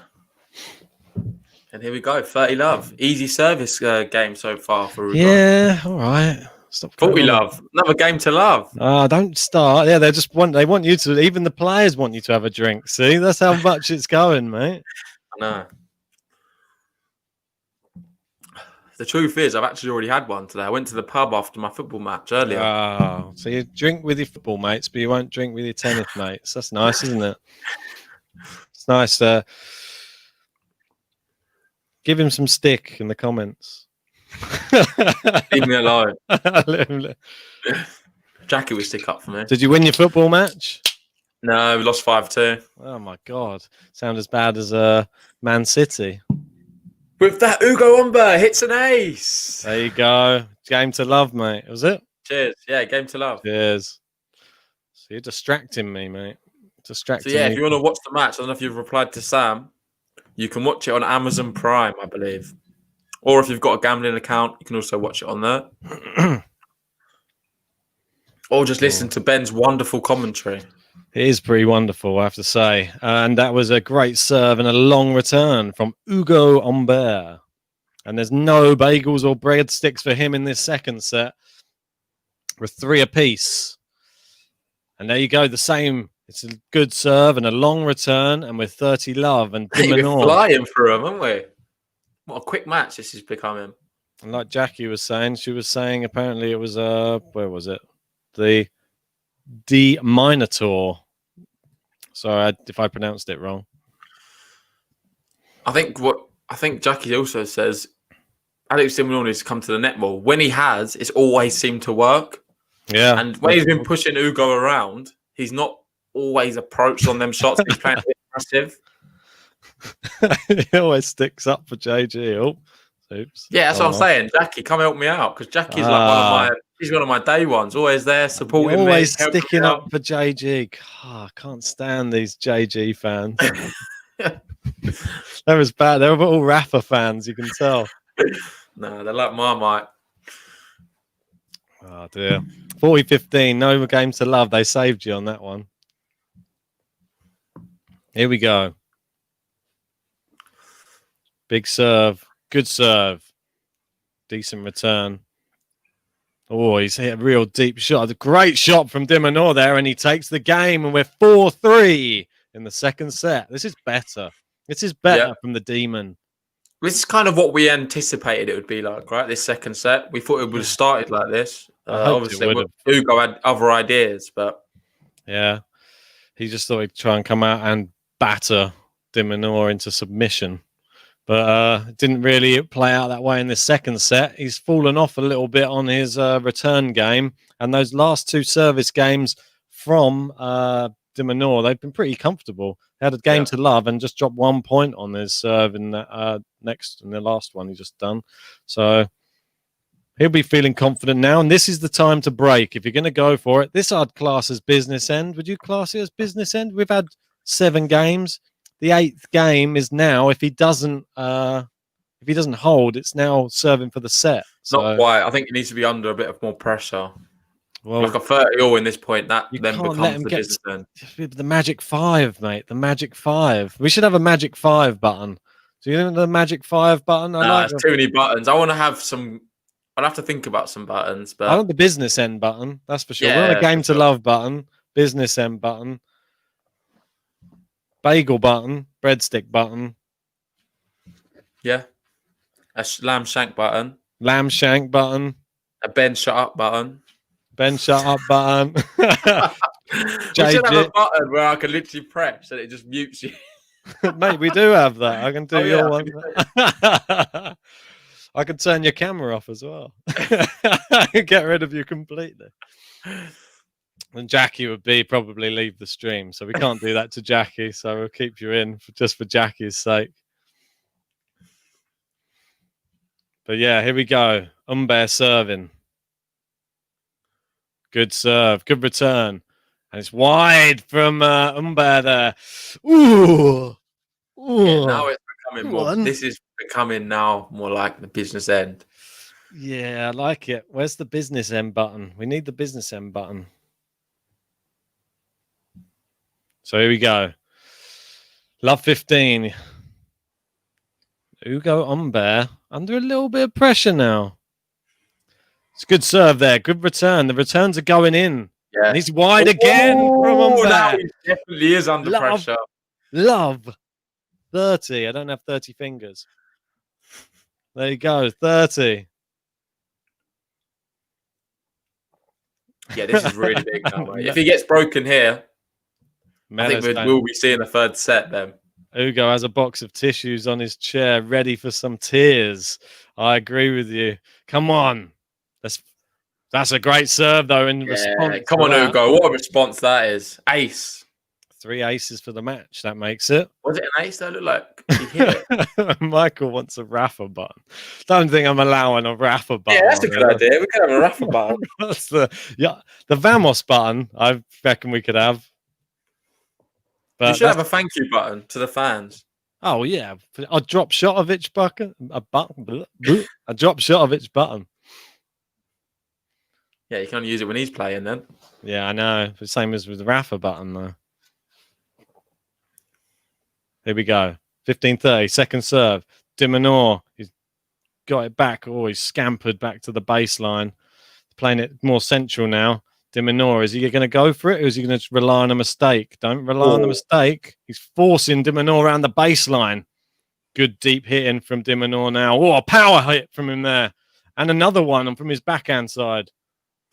And here we go. 30 love. Easy service game so far for Ugo. Yeah, all right. Stop 40 love. Another game to love. Don't start. Yeah, they want you to, even the players want you to have a drink. See, that's how much it's going, mate. I know. The truth is, I've actually already had one today. I went to the pub after my football match earlier. Oh, so you drink with your football mates, but you won't drink with your tennis mates. That's nice, isn't it? It's nice. Give him some stick in the comments. Leave me alone. Leave Jackie would stick up for me. Did you win your football match? No, we lost 5-2. Oh my God. Sound as bad as Man City. With that, Ugo Humbert hits an ace. There you go. Game to love, mate. Was it? Cheers. Yeah, game to love. Cheers. So you're distracting me, mate. Distracting So yeah, me. if you want to watch the match, I don't know if you've replied to Sam, you can watch it on Amazon Prime, I believe. Or if you've got a gambling account, you can also watch it on there. Or just listen to Ben's wonderful commentary. It is pretty wonderful, I have to say. And that was a great serve and a long return from Ugo Humbert. And there's no bagels or breadsticks for him in this second set. We're 3 apiece. And there you go, the same. It's a good serve and a long return, and we're 30 love. And We're flying through them, aren't we? What a quick match this is becoming. And like Jackie was saying, she was saying apparently it was, where was it? The D Minaur. Sorry if I pronounced it wrong. I think Jackie also says Alex de Minaur needs to come to the net more. When he has, it's always seemed to work. Yeah. And when he's been pushing Ugo around, he's not always approached on them shots. He's playing a bit passive. He always sticks up for JG. Oh, oops. Yeah, that's what I'm saying. Jackie, come help me out, because Jackie's like he's one of my day ones. Always there, supporting me. Always sticking up for JG. God, I can't stand these JG fans. That was bad. They were all Rafa fans, you can tell. No, they're like Marmite. Oh dear. 40-15, no games to love. They saved you on that one. Here we go. Big serve. Good serve. Decent return. Oh, he's hit a real deep shot. A great shot from de Minaur there, and he takes the game, and we're 4-3 in the second set. This is better. This is better from the Demon. This is kind of what we anticipated it would be like, right? This second set. We thought it would have started like this. Obviously, Ugo had other ideas, but... Yeah. He just thought he'd try and come out and batter de Minaur into submission. But it didn't really play out that way in the second set. He's fallen off a little bit on his return game. And those last 2 service games from de Minaur, they've been pretty comfortable. They had a game to love and just dropped 1 point on his serve in the last one he just done. So he'll be feeling confident now. And this is the time to break. If you're going to go for it, this I'd class as business end. Would you class it as business end? We've had 7 games. The 8th game is now, if he doesn't hold, it's now serving for the set. Not quite. I think he needs to be under a bit of more pressure. Well, like a 30-all in this point, that then becomes the business end. The magic 5, mate. The magic 5. We should have a magic 5 button. Do you think the magic 5 button? It's too many buttons. I want to have some. I'd have to think about some buttons, but I want the business end button. That's for sure. We want a game to love button, business end button, bagel button, breadstick button. Yeah, a lamb shank button. Lamb shank button. A Ben shut up button. Ben shut up button. We should have a button where I can literally press and it just mutes you. Mate, we do have that. I can do your one. I can turn your camera off as well. Get rid of you completely. And Jackie would probably leave the stream. So we can't do that to Jackie. So we'll keep you in just for Jackie's sake. But yeah, here we go. Humbert serving. Good serve. Good return. And it's wide from Humbert there. Ooh. Yeah, now it's becoming more. This is becoming now more like the business end. Yeah, I like it. Where's the business end button? We need the business end button. So here we go. Love 15. Hugo Humbert under a little bit of pressure now. It's a good serve there. Good return. The returns are going in. Yeah. And he's wide again from Humbert. Now he definitely is under pressure. Love. 30. I don't have 30 fingers. There you go. 30. Yeah, this is really big now, mate. If he gets broken here, I think we'll be seeing a third set then. Hugo has a box of tissues on his chair, ready for some tears. I agree with you. Come on. That's a great serve, though, in response. Come on, Hugo. What a response that is. Ace. 3 aces for the match. That makes it. Was it an ace that looked like he hit it? Michael wants a Rafa button. Don't think I'm allowing a Rafa button. Yeah, that's a good idea. We could have a Rafa button. That's the Vamos button. I reckon we could have. But you should have a thank you button to the fans. Oh yeah, a drop Shotovich button. A drop Shotovich button. Yeah, you can only use it when he's playing then. Yeah, I know. The same as with the Rafa button though. Here we go. 15-30, second serve. Minaur, he's got it back. Oh, he's scampered back to the baseline. Playing it more central now. Minaur, is he going to go for it or is he going to rely on a mistake? Don't rely on the mistake. He's forcing Minaur around the baseline. Good deep hitting from Minaur now. Oh, a power hit from him there. And another one from his backhand side.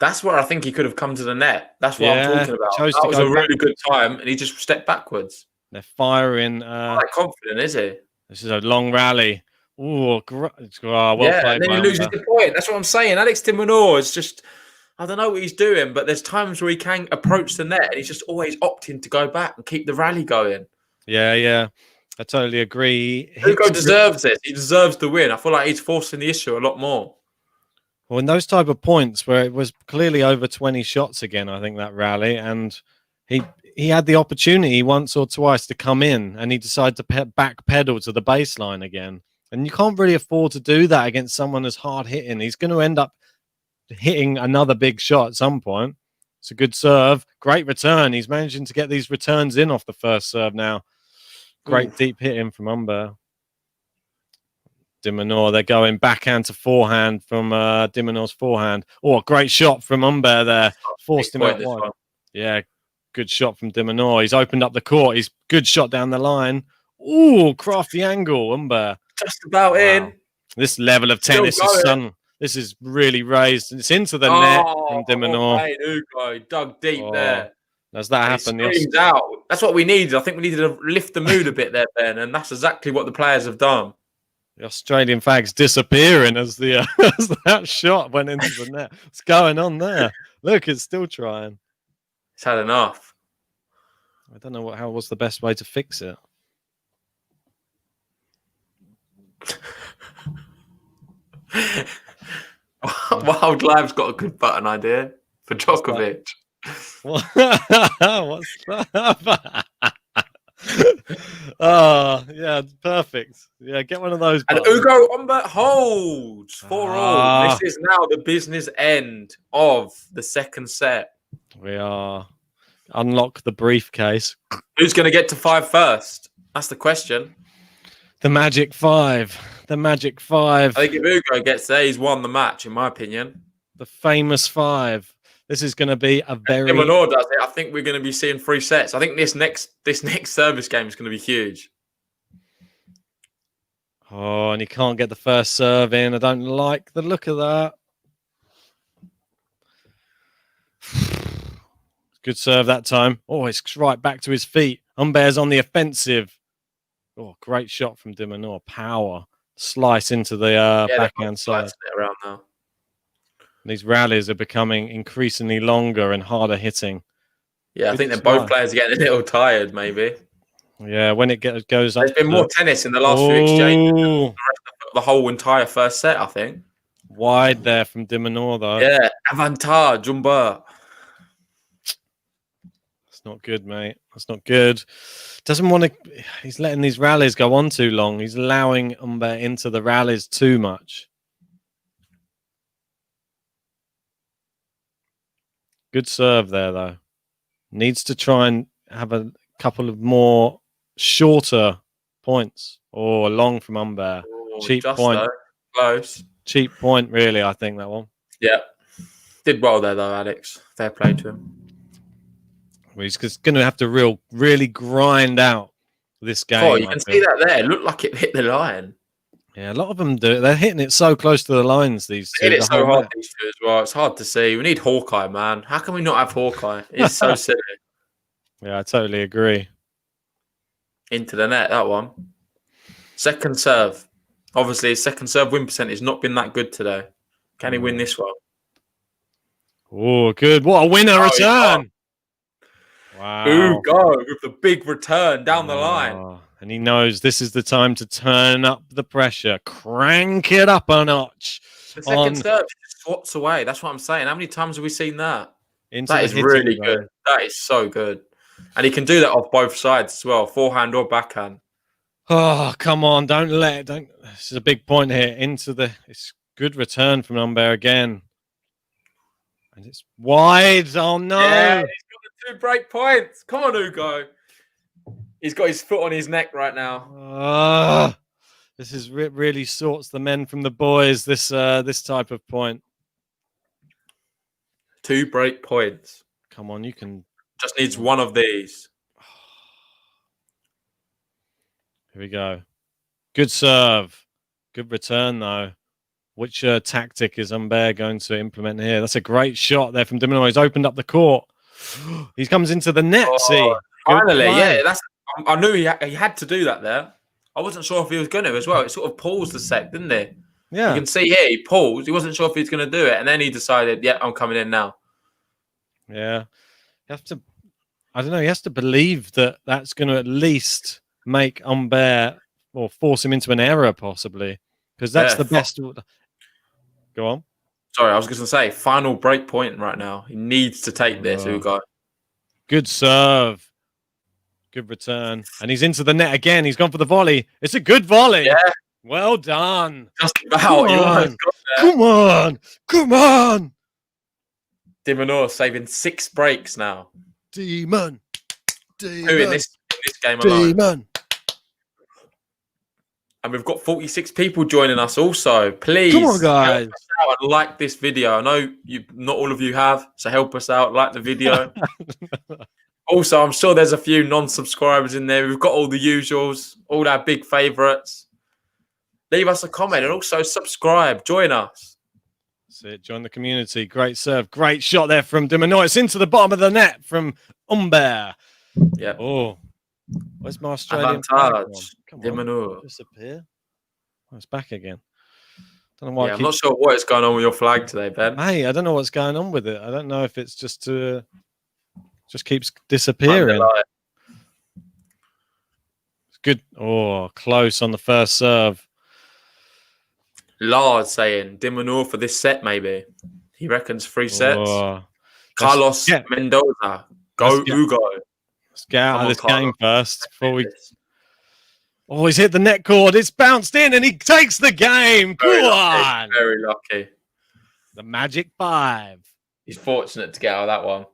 That's where I think he could have come to the net. That's what I'm talking about. That was a really good time and he just stepped backwards. They're firing. Not that confident, is he? This is a long rally. Oh, well played. And then he loses the point. That's what I'm saying. Alex de Minaur is just, I don't know what he's doing, but there's times where he can approach the net and he's just always opting to go back and keep the rally going. Yeah. I totally agree. Hugo deserves this. He deserves the win. I feel like he's forcing the issue a lot more. Well, in those type of points where it was clearly over 20 shots again, I think that rally, and he had the opportunity once or twice to come in, and he decided to backpedal to the baseline again. And you can't really afford to do that against someone as hard hitting. He's going to end up hitting another big shot at some point. It's a good serve, great return. He's managing to get these returns in off the first serve now. Great deep hitting from Humbert. Minaur, they're going backhand to forehand from Minaur's forehand. Oh, a great shot from Humbert there. Forced him out wide. Yeah, good shot from Minaur. He's opened up the court. He's good shot down the line. Ooh, crafty angle, Humbert. Just about in. This level of tennis is this is really raised. It's into the net from Minaur. Hugo dug deep there. Does that happen? Screams out. That's what we needed. I think we needed to lift the mood a bit there, Ben, and that's exactly what the players have done. The Australian flag's disappearing as the as that shot went into the net. What's going on there? Look, it's still trying. It's had enough. I don't know what's the best way to fix it. Wild Lab's got a good button idea for Djokovic. What's that? Oh, yeah, perfect. Yeah, get one of those. And Hugo Humbert holds 4-all. This is now the business end of the second set. We are. Unlock the briefcase. Who's going to get to 5 first? That's the question. The Magic 5. The Magic 5. I think if Hugo gets there, he's won the match, in my opinion. The famous 5. This is going to be a very. Minaur does it. I think we're going to be seeing 3 sets. I think this next service game is going to be huge. Oh, and he can't get the first serve in. I don't like the look of that. Good serve that time. Oh, it's right back to his feet. Humbert's on the offensive. Oh, great shot from Minaur. Power. Slice into the backhand side. Around now. These rallies are becoming increasingly longer and harder hitting. Yeah, I think that both players are getting a little tired, maybe. Yeah, when it goes up. There's been more tennis in the last few exchanges. The whole entire first set, I think. Wide there from Minaur, though. Yeah, avantage, Humbert. It's not good, mate. That's not good. Doesn't want to. He's letting these rallies go on too long. He's allowing Humbert into the rallies too much. Good serve there, though. Needs to try and have a couple of more shorter points. Or long from Humbert. Cheap point. Though. Close. Cheap point, really, I think, that one. Yeah. Did well there, though, Alex. Fair play to him. Well, he's going to have to really grind out this game. Oh, you can see that there. It looked like it hit the line. Yeah, a lot of them do. They're hitting it so close to the lines, these two. Hit it so hard, these two as well. It's hard to see. We need Hawkeye, man. How can we not have Hawkeye? It's so silly. Yeah, I totally agree. Into the net, that one. Second serve. Obviously, his second serve win percentage has not been that good today. Can he win this one? Oh, good. What a winner return. Wow. Ugo with the big return down the line. And he knows this is the time to turn up the pressure. Crank it up a notch. The second serve swats away. That's what I'm saying. How many times have we seen that? That is really good. That is so good. And he can do that off both sides as well, forehand or backhand. Oh, come on. Don't. This is a big point here. It's good return from Humbert again. And it's wide. Oh, no. Yeah, he's got the 2 break points. Come on, Ugo. He's got his foot on his neck right now. This is really sorts the men from the boys, this type of point. 2 break points. Come on, you can... Just needs one of these. Here we go. Good serve. Good return, though. Which tactic is Humbert going to implement here? That's a great shot there from Minaur. He's opened up the court. He comes into the net, see? Finally, yeah. I knew he had to do that there. I wasn't sure if he was going to as well. It sort of paused a sec, didn't it? Yeah. You can see here, he paused. He wasn't sure if he was going to do it. And then he decided, yeah, I'm coming in now. Yeah. You have to, I don't know, he has to believe that that's going to at least make Humbert or force him into an error, possibly. Because that's the best. Go on. Sorry, I was going to say, final break point right now. He needs to take this, Ugo. Good serve. Good return. And he's into the net again. He's gone for the volley. It's a good volley. Yeah. Well done. Just about. Come on. Come on. Come on. Minaur saving 6 breaks now. Demon. 2 in this game alone. Demon. And we've got 46 people joining us also. Please come on, guys. Help us out and like this video. I know not all of you have, so help us out. Like the video. Also, I'm sure there's a few non-subscribers in there. We've got all the usuals, all our big favourites. Leave us a comment and also subscribe. Join us. That's it. Join the community. Great serve. Great shot there from Minaur. It's into the bottom of the net from Humbert. Yeah. Oh, where's my Australian advantage? Come on. Disappear. Oh, it's back again. Don't know why. I'm not sure what is going on with your flag today, Ben. Hey, I don't know what's going on with it. I don't know if it's just keeps disappearing. It's good. Oh, close on the first serve. Lars saying Minaur for this set, maybe. He reckons 3 sets. Carlos Mendoza. Go, Ugo. Let's get out of this game first. Before we... Oh, he's hit the net cord. It's bounced in and he takes the game. Go on. Very lucky. The magic 5. He's fortunate to get out of that one.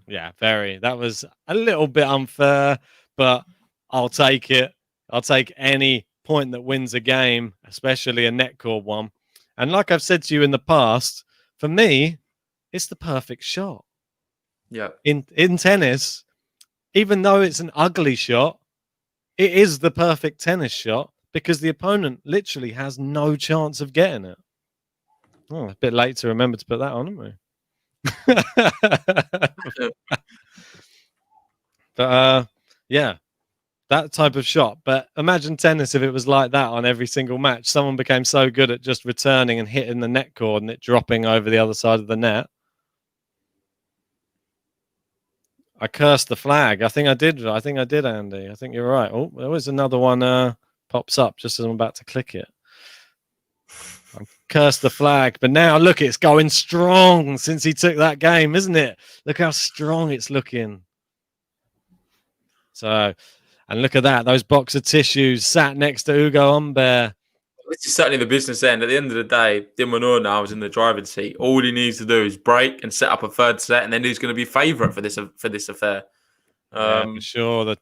Yeah, very. That was a little bit unfair, but I'll take it. I'll take any point that wins a game, especially a net cord one. And like I've said to you in the past, for me, it's the perfect shot. Yeah. In tennis, even though it's an ugly shot, it is the perfect tennis shot because the opponent literally has no chance of getting it. Oh, a bit late to remember to put that on, haven't we? But yeah, that type of shot. But imagine tennis if it was like that on every single match. Someone became so good at just returning and hitting the net cord and it dropping over the other side of the net. I cursed the flag. I think I did, Andy. I think you're right. Oh, there was another one pops up just as I'm about to click it. I cursed the flag, but now look, it's going strong since he took that game, isn't it? Look how strong it's looking. So, and look at that. Those box of tissues sat next to Ugo Humbert. This is certainly the business end. At the end of the day, Minaur now is in the driving seat. All he needs to do is break and set up a third set, and then he's going to be favourite for this affair. Yeah, for sure. I'm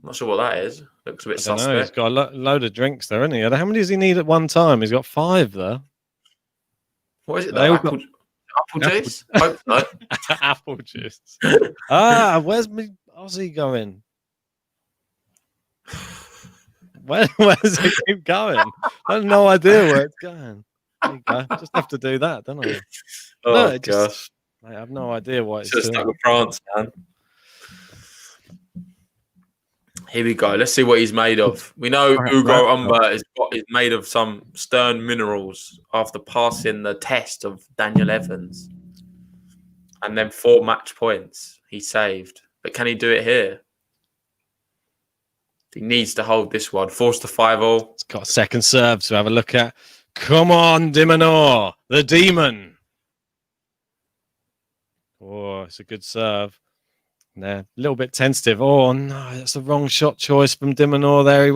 not sure what that is. Looks a bit suspect. Know. He's got a load of drinks there, isn't he? How many does he need at one time? He's got 5 there. What is it? Apple juice? Hope so. Apple juice. Where's me Aussie going? Where does it keep going? I have no idea where it's going. There you go. Just have to do that, don't I? Oh, gosh. I have no idea what it's just doing. Stuck with France, man. Here we go. Let's see what he's made of. We know Ugo Humbert is made of some stern minerals after passing the test of Daniel Evans. And then 4 match points he saved. But can he do it here? He needs to hold this one. Forced to 5-all. It's got a second serve to have a look at. Come on, Minaur, the demon. Oh, it's a good serve. Yeah, a little bit tentative. Oh, no, that's the wrong shot choice from Minaur there. He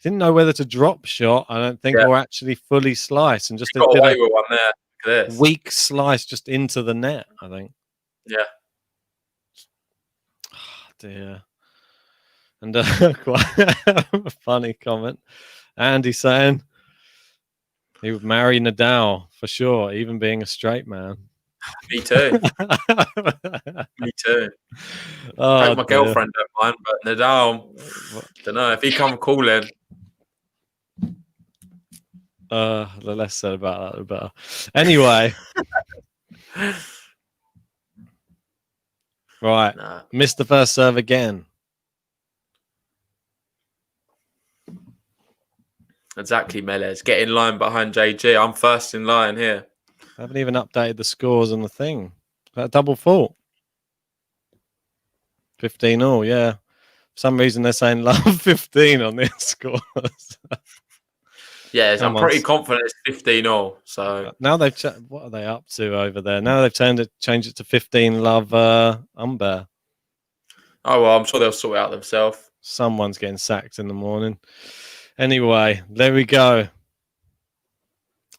didn't know whether to drop shot, I don't think, or actually fully slice. And just got away with one there. Look at this. Weak slice just into the net, I think. Yeah. Oh, dear. And quite a funny comment. Andy saying he would marry Nadal for sure, even being a straight man. Me too. Me too. I hope my girlfriend don't mind, but Nadal, don't know if he come calling. The less said about that, the better. Anyway, right, missed the first serve again. Exactly, Melez. Get in line behind JG. I'm first in line here. I haven't even updated the scores on the thing. That double fault. 15-all, yeah. For some reason they're saying love 15 on their scores. Yeah, I'm pretty confident it's 15-all. So now they've what are they up to over there? Now they've changed it to 15 love Humbert. Oh well, I'm sure they'll sort it out themselves. Someone's getting sacked in the morning. Anyway, there we go.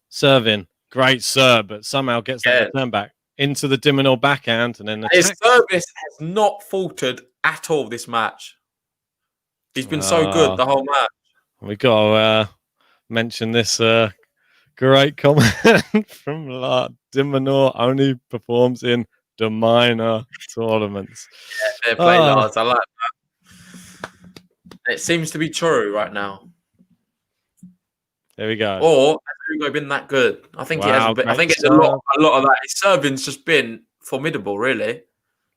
Serving. Great serve, but somehow gets that return back into the Minaur backhand. And then his service has not faltered at all this match. He's been so good the whole match. We got to mention this great comment from Minaur only performs in the minor tournaments. Yeah, fair play, Lars. I like that. It seems to be true right now. There we go. Or has Ugo been that good? I think he has. I think it's a lot of that. His serving's just been formidable, really.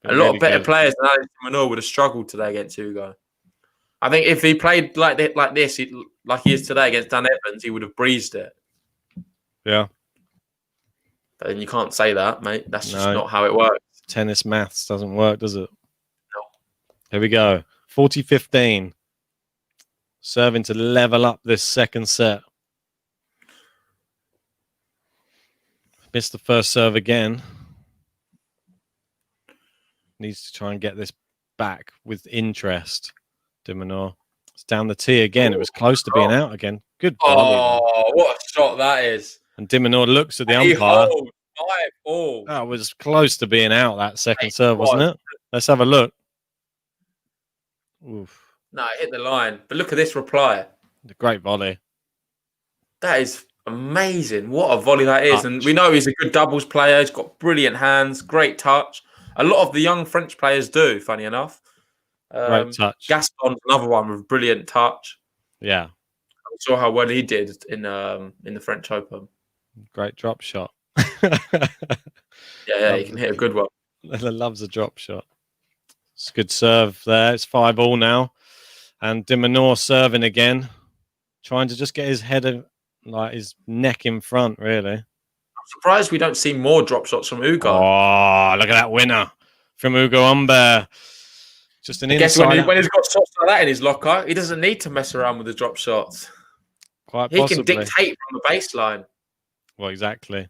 A lot of better players than Alex Minaur would have struggled today against Ugo. I think if he played like this, like he is today against Dan Evans, he would have breezed it. Yeah. But then you can't say that, mate. That's just not how it works. Tennis maths doesn't work, does it? No. Here we go. 40-15. Serving to level up this second set. Missed the first serve again. Needs to try and get this back with interest. Minaur. It's down the tee again. It was close to being out again. Good volley. Oh, what a shot that is. And Minaur looks at the umpire. That was close to being out, that second serve, wasn't it? Let's have a look. Oof. No, it hit the line. But look at this reply. The great volley. That is amazing. What a volley that is. And we know he's a good doubles player. He's got brilliant hands, great touch. A lot of the young French players do, funny enough. Great touch. Gaston's another one with brilliant touch. Yeah. I saw how well he did in the French Open. Great drop shot. Yeah, he can hit a good one. Loves a drop shot. It's a good serve there. It's 5-all now. And Minaur serving again. Trying to just get his head, like his neck in front, really. I'm surprised we don't see more drop shots from Ugo. Oh, look at that winner from Ugo Humbert. Just an inside. When he's got shots like that in his locker, he doesn't need to mess around with the drop shots. Quite possibly. He can dictate from the baseline. Well, exactly.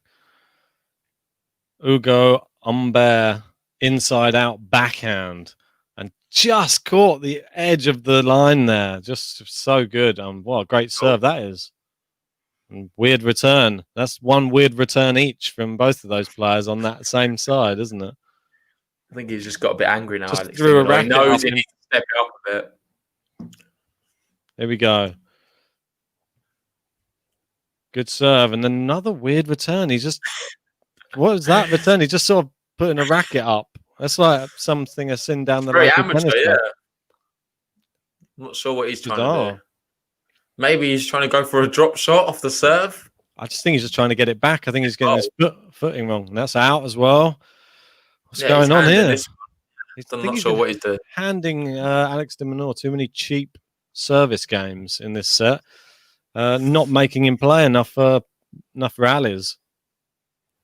Ugo Humbert inside out backhand. A just caught the edge of the line there. Just so good. What a great serve that is. And weird return. That's one weird return each from both of those players on that same side, isn't it? I think he's just got a bit angry now. Just Alex threw a He racket knows up he and- needs to step it up a bit. Here we go. Good serve. And then another weird return. What was that return? He just sort of putting a racket up. That's like something I've seen down the Very local amateur, tennis yeah. club. I'm not sure what he's trying Bizarre. to do. Maybe he's trying to go for a drop shot off the serve. I just think he's just trying to get it back. I think he's getting his footing wrong. And that's out as well. What's going on here? I'm not sure what he's doing. Handing Alex de Minaur too many cheap service games in this set. Not making him play enough rallies.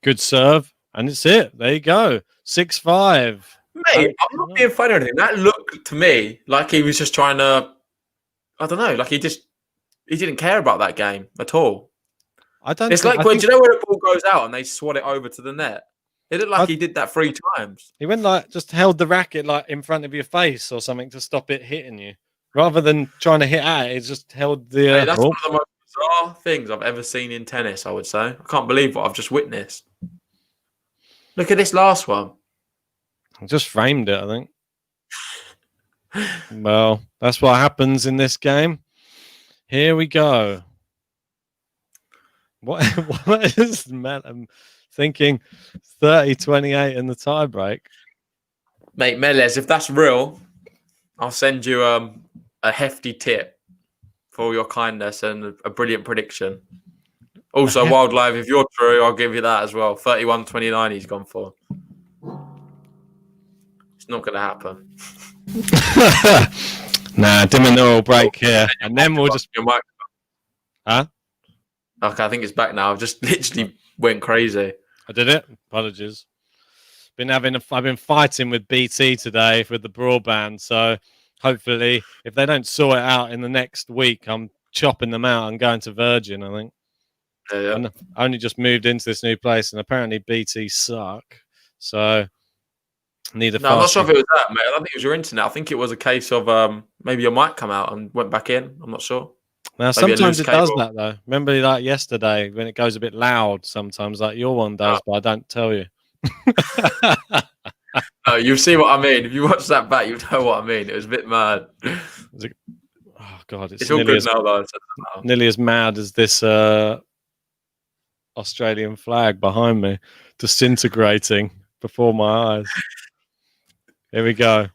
Good serve. And it's it. There you go. 6-5. Mate, I'm not being funny or anything. That looked to me like he was just trying to, I don't know, like he didn't care about that game at all. It's like when, do you know where the ball goes out and they swat it over to the net? It looked like he did that 3 times. He went just held the racket like in front of your face or something to stop it hitting you. Rather than trying to hit at it, he just held the... Hey, that's one of the most bizarre things I've ever seen in tennis, I would say. I can't believe what I've just witnessed. Look at this last one. I just framed it, I think. Well, that's what happens in this game. Here we go. What is man? I'm thinking 30-28 in the tiebreak. Mate, Melez, if that's real, I'll send you a hefty tip for all your kindness and a brilliant prediction. Also, Wildlife, if you're true, I'll give you that as well. 31-29 he's gone for. It's not going to happen. Nah, de Minaur will break here. And then we'll just... Huh? Okay, I think it's back now. I've just literally went crazy. I did it. Apologies. I've been fighting with BT today with the broadband. So hopefully, if they don't sort it out in the next week, I'm chopping them out and going to Virgin, I think. Yeah. And I only just moved into this new place, and apparently BT suck. So need a. No, I'm not sure if it was that, mate. I don't think it was your internet. I think it was a case of maybe your mic come out and went back in. I'm not sure. Now, sometimes it does that, though. Remember, like yesterday, when it goes a bit loud, sometimes, like your one does, but I don't tell you. No, you see what I mean. If you watch that back, you know what I mean. It was a bit mad. Oh, God. It's all good now, though. Nearly as mad as this Australian flag behind me, disintegrating before my eyes. Here we go.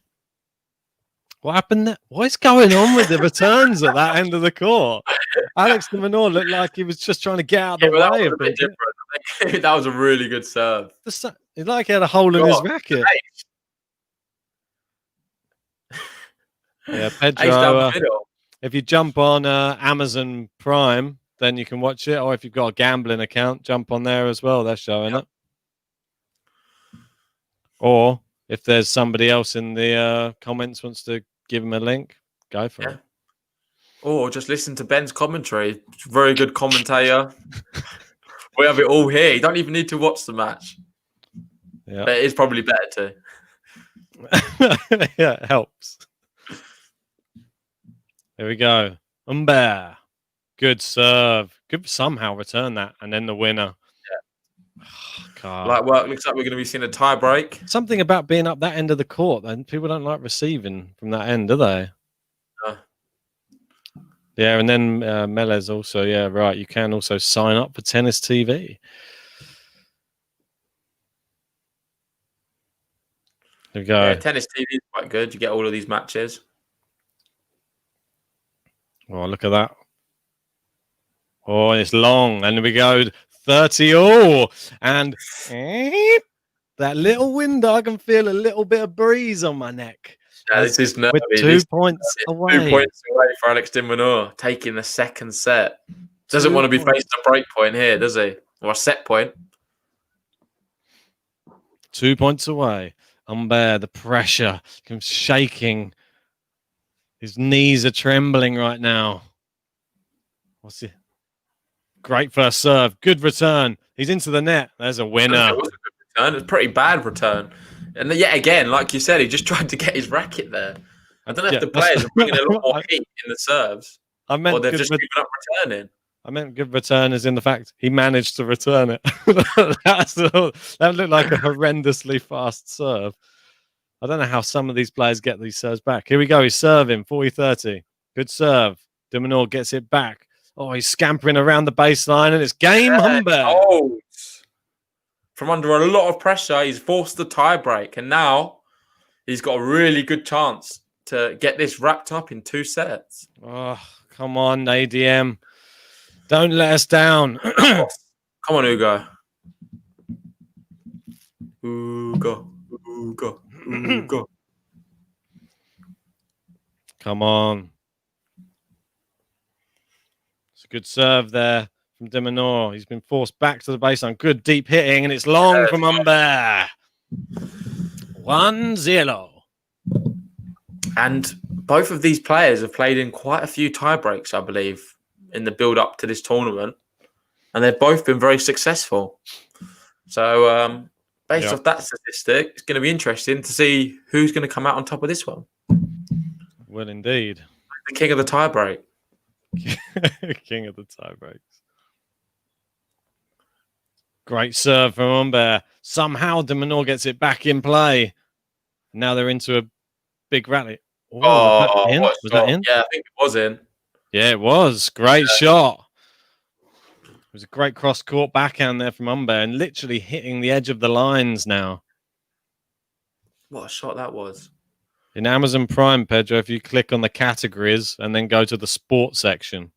What happened there? What is going on with the returns at that end of the court? Alex de Minaur looked like he was just trying to get out of the way. That was a bit different. That was a really good serve. It's like he had a hole in his racket. Yeah, Pedro. If you jump on Amazon Prime, then you can watch it. Or if you've got a gambling account, jump on there as well. They're showing it. Or if there's somebody else in the comments wants to give him a link, go for it. Or just listen to Ben's commentary. Very good commentator. We have it all here. You don't even need to watch the match. Yeah, but it is probably better too. Yeah, it helps. There we go. Humbert. Good serve. Could somehow return that. And then the winner. Yeah. God. Like work. Looks like we're going to be seeing a tie break. Something about being up that end of the court. Then people don't like receiving from that end, do they? Yeah, and then Melez also. Yeah, right. You can also sign up for Tennis TV. There we go. Yeah, Tennis TV is quite good. You get all of these matches. Oh, look at that. Oh, it's long. And we go 30-all. And that little window, I can feel a little bit of breeze on my neck. Yeah, this is nervy. With 2 points away. 2 points away for Alex de Minaur, taking the second set. Doesn't want to be faced a break point here, does he? Or a set point. 2 points away. Humbert, the pressure. He's shaking. His knees are trembling right now. What's it? Great first serve. Good return. He's into the net. There's a winner. It was a good return. It was a pretty bad return. And yet again, like you said, he just tried to get his racket there. I don't know if the that's- players are bringing a lot more heat in the serves, I or meant they've good just given up returning. I meant good return as in the fact he managed to return it. That looked like a horrendously fast serve. I don't know how some of these players get these serves back. Here we go. He's serving 40-30. Good serve. de Minaur gets it back. Oh, he's scampering around the baseline, and it's game Humbert. Oh, from under a lot of pressure, he's forced the tiebreak, and now he's got a really good chance to get this wrapped up in 2 sets. Oh, come on, ADM. Don't let us down. Come on, Ugo. Ugo. Ugo. Ugo. Come on. It's a good serve there from de Minaur. He's been forced back to the baseline. Good deep hitting, and it's long from Humbert. 1-0. And both of these players have played in quite a few tiebreaks, I believe, in the build-up to this tournament. And they've both been very successful. So, based off that statistic, it's going to be interesting to see who's going to come out on top of this one. Well, indeed. The king of the tiebreak. King of the tiebreaks. Great serve from Humbert. Somehow de Minaur gets it back in play. Now they're into a big rally. Ooh, was that in? Yeah, I think it was in. Yeah, it was. Great shot. It was a great cross-court backhand there from Humbert and literally hitting the edge of the lines now. What a shot that was. In Amazon Prime, Pedro, if you click on the categories and then go to the sports section.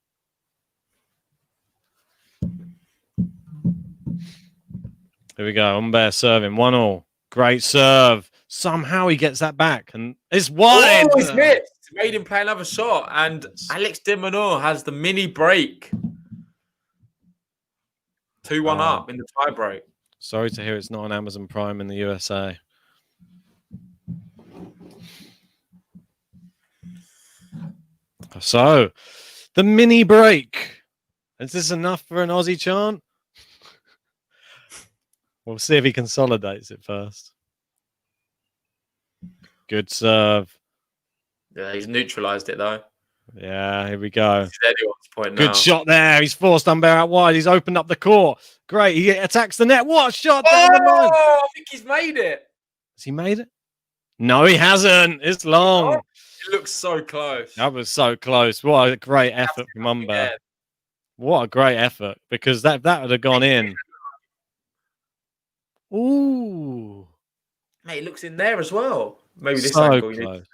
Here we go. Humbert serving 1-1. Great serve. Somehow he gets that back and it's wide. Oh, he's missed. Made him play another shot. And Alex de Minaur has the mini break. 2-1 up in the tiebreak. Sorry to hear it's not on Amazon Prime in the USA. So, the mini break. Is this enough for an Aussie chant? We'll see if he consolidates it first. Good serve. Yeah, he's neutralised it though. Yeah, here we go. Point Good now. shot there. He's forced Humbert out wide. He's opened up the court. Great. He attacks the net. What a shot down the line. I think he's made it. Has he made it? No, he hasn't. It's long. It looks so close. That was so close. What a great effort from Humbert. What a great effort, because that would have gone in. Ooh. Mate, it looks in there as well. Maybe this so angle. Close.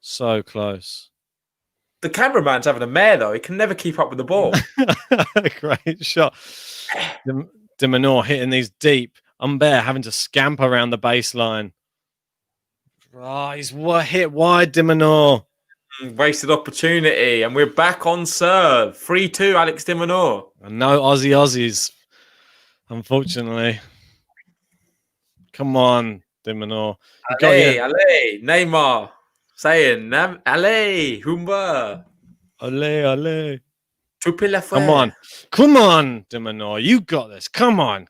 So close. The cameraman's having a mare, though. He can never keep up with the ball. Great shot. De Minaur hitting these deep. Humbert having to scamper around the baseline. Oh, he's hit wide, de Minaur. Wasted opportunity. And we're back on serve. 3-2, Alex de Minaur. And no Aussies, unfortunately. Come on, de Minaur. Allez, Neymar. Saying, allez, Humbert. Allez. Come on, de Minaur. You got this. Come on.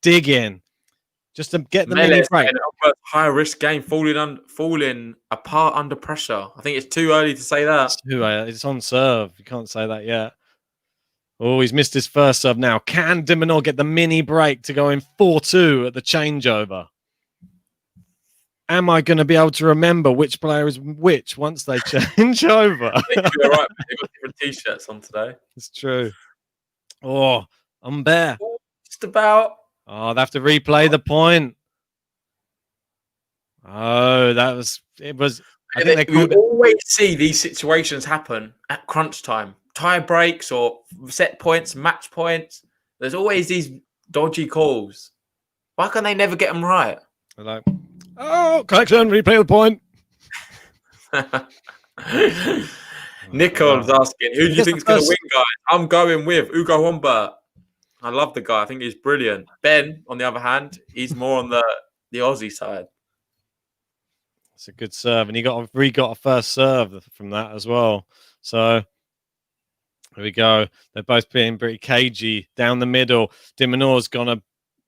Dig in. Just to get the mini break. High risk game, falling apart under pressure. I think it's too early to say that. It's on serve. You can't say that yet. Oh, he's missed his first serve now. Can de Minaur get the mini break to go in 4-2 at the changeover? Am I going to be able to remember which player is which once they change over? You're right. They've got different t-shirts on today. It's true. Oh, Humbert. Just about. Oh, they have to replay the point. Oh, it was. I think we always see these situations happen at crunch time. Tie breaks or set points, match points. There's always these dodgy calls. Why can they never get them right? They're like, oh, correction, replay the point. Nicole's asking, who do you think is going to win, guys? I'm going with Ugo Humbert. I love the guy. I think he's brilliant. Ben, on the other hand, he's more on the Aussie side. It's a good serve, and he got a first serve from that as well. So here we go. They're both being pretty cagey down the middle. De Minaur's gonna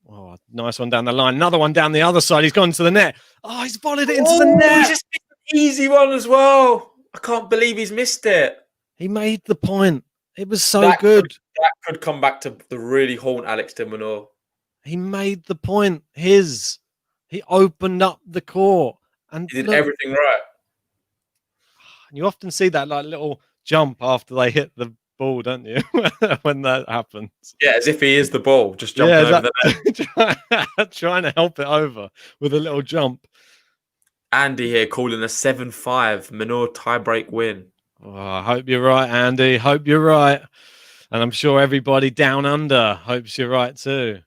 Oh, nice one down the line. Another one down the other side. He's gone to the net. Oh, he's volleyed it into the net. He's just missed an easy one as well. I can't believe he's missed it. He made the point. It was so good. That could come back to the really haunt Alex de Minaur. He made the point. He opened up the court. And he did everything right. You often see that like little jump after they hit the ball, don't you? When that happens. Yeah, as if he is the ball, just jumping over the net. Trying to help it over with a little jump. Andy here calling a 7-5 Minaur tiebreak win. Oh, I hope you're right, Andy. Hope you're right. And I'm sure everybody down under hopes you're right too.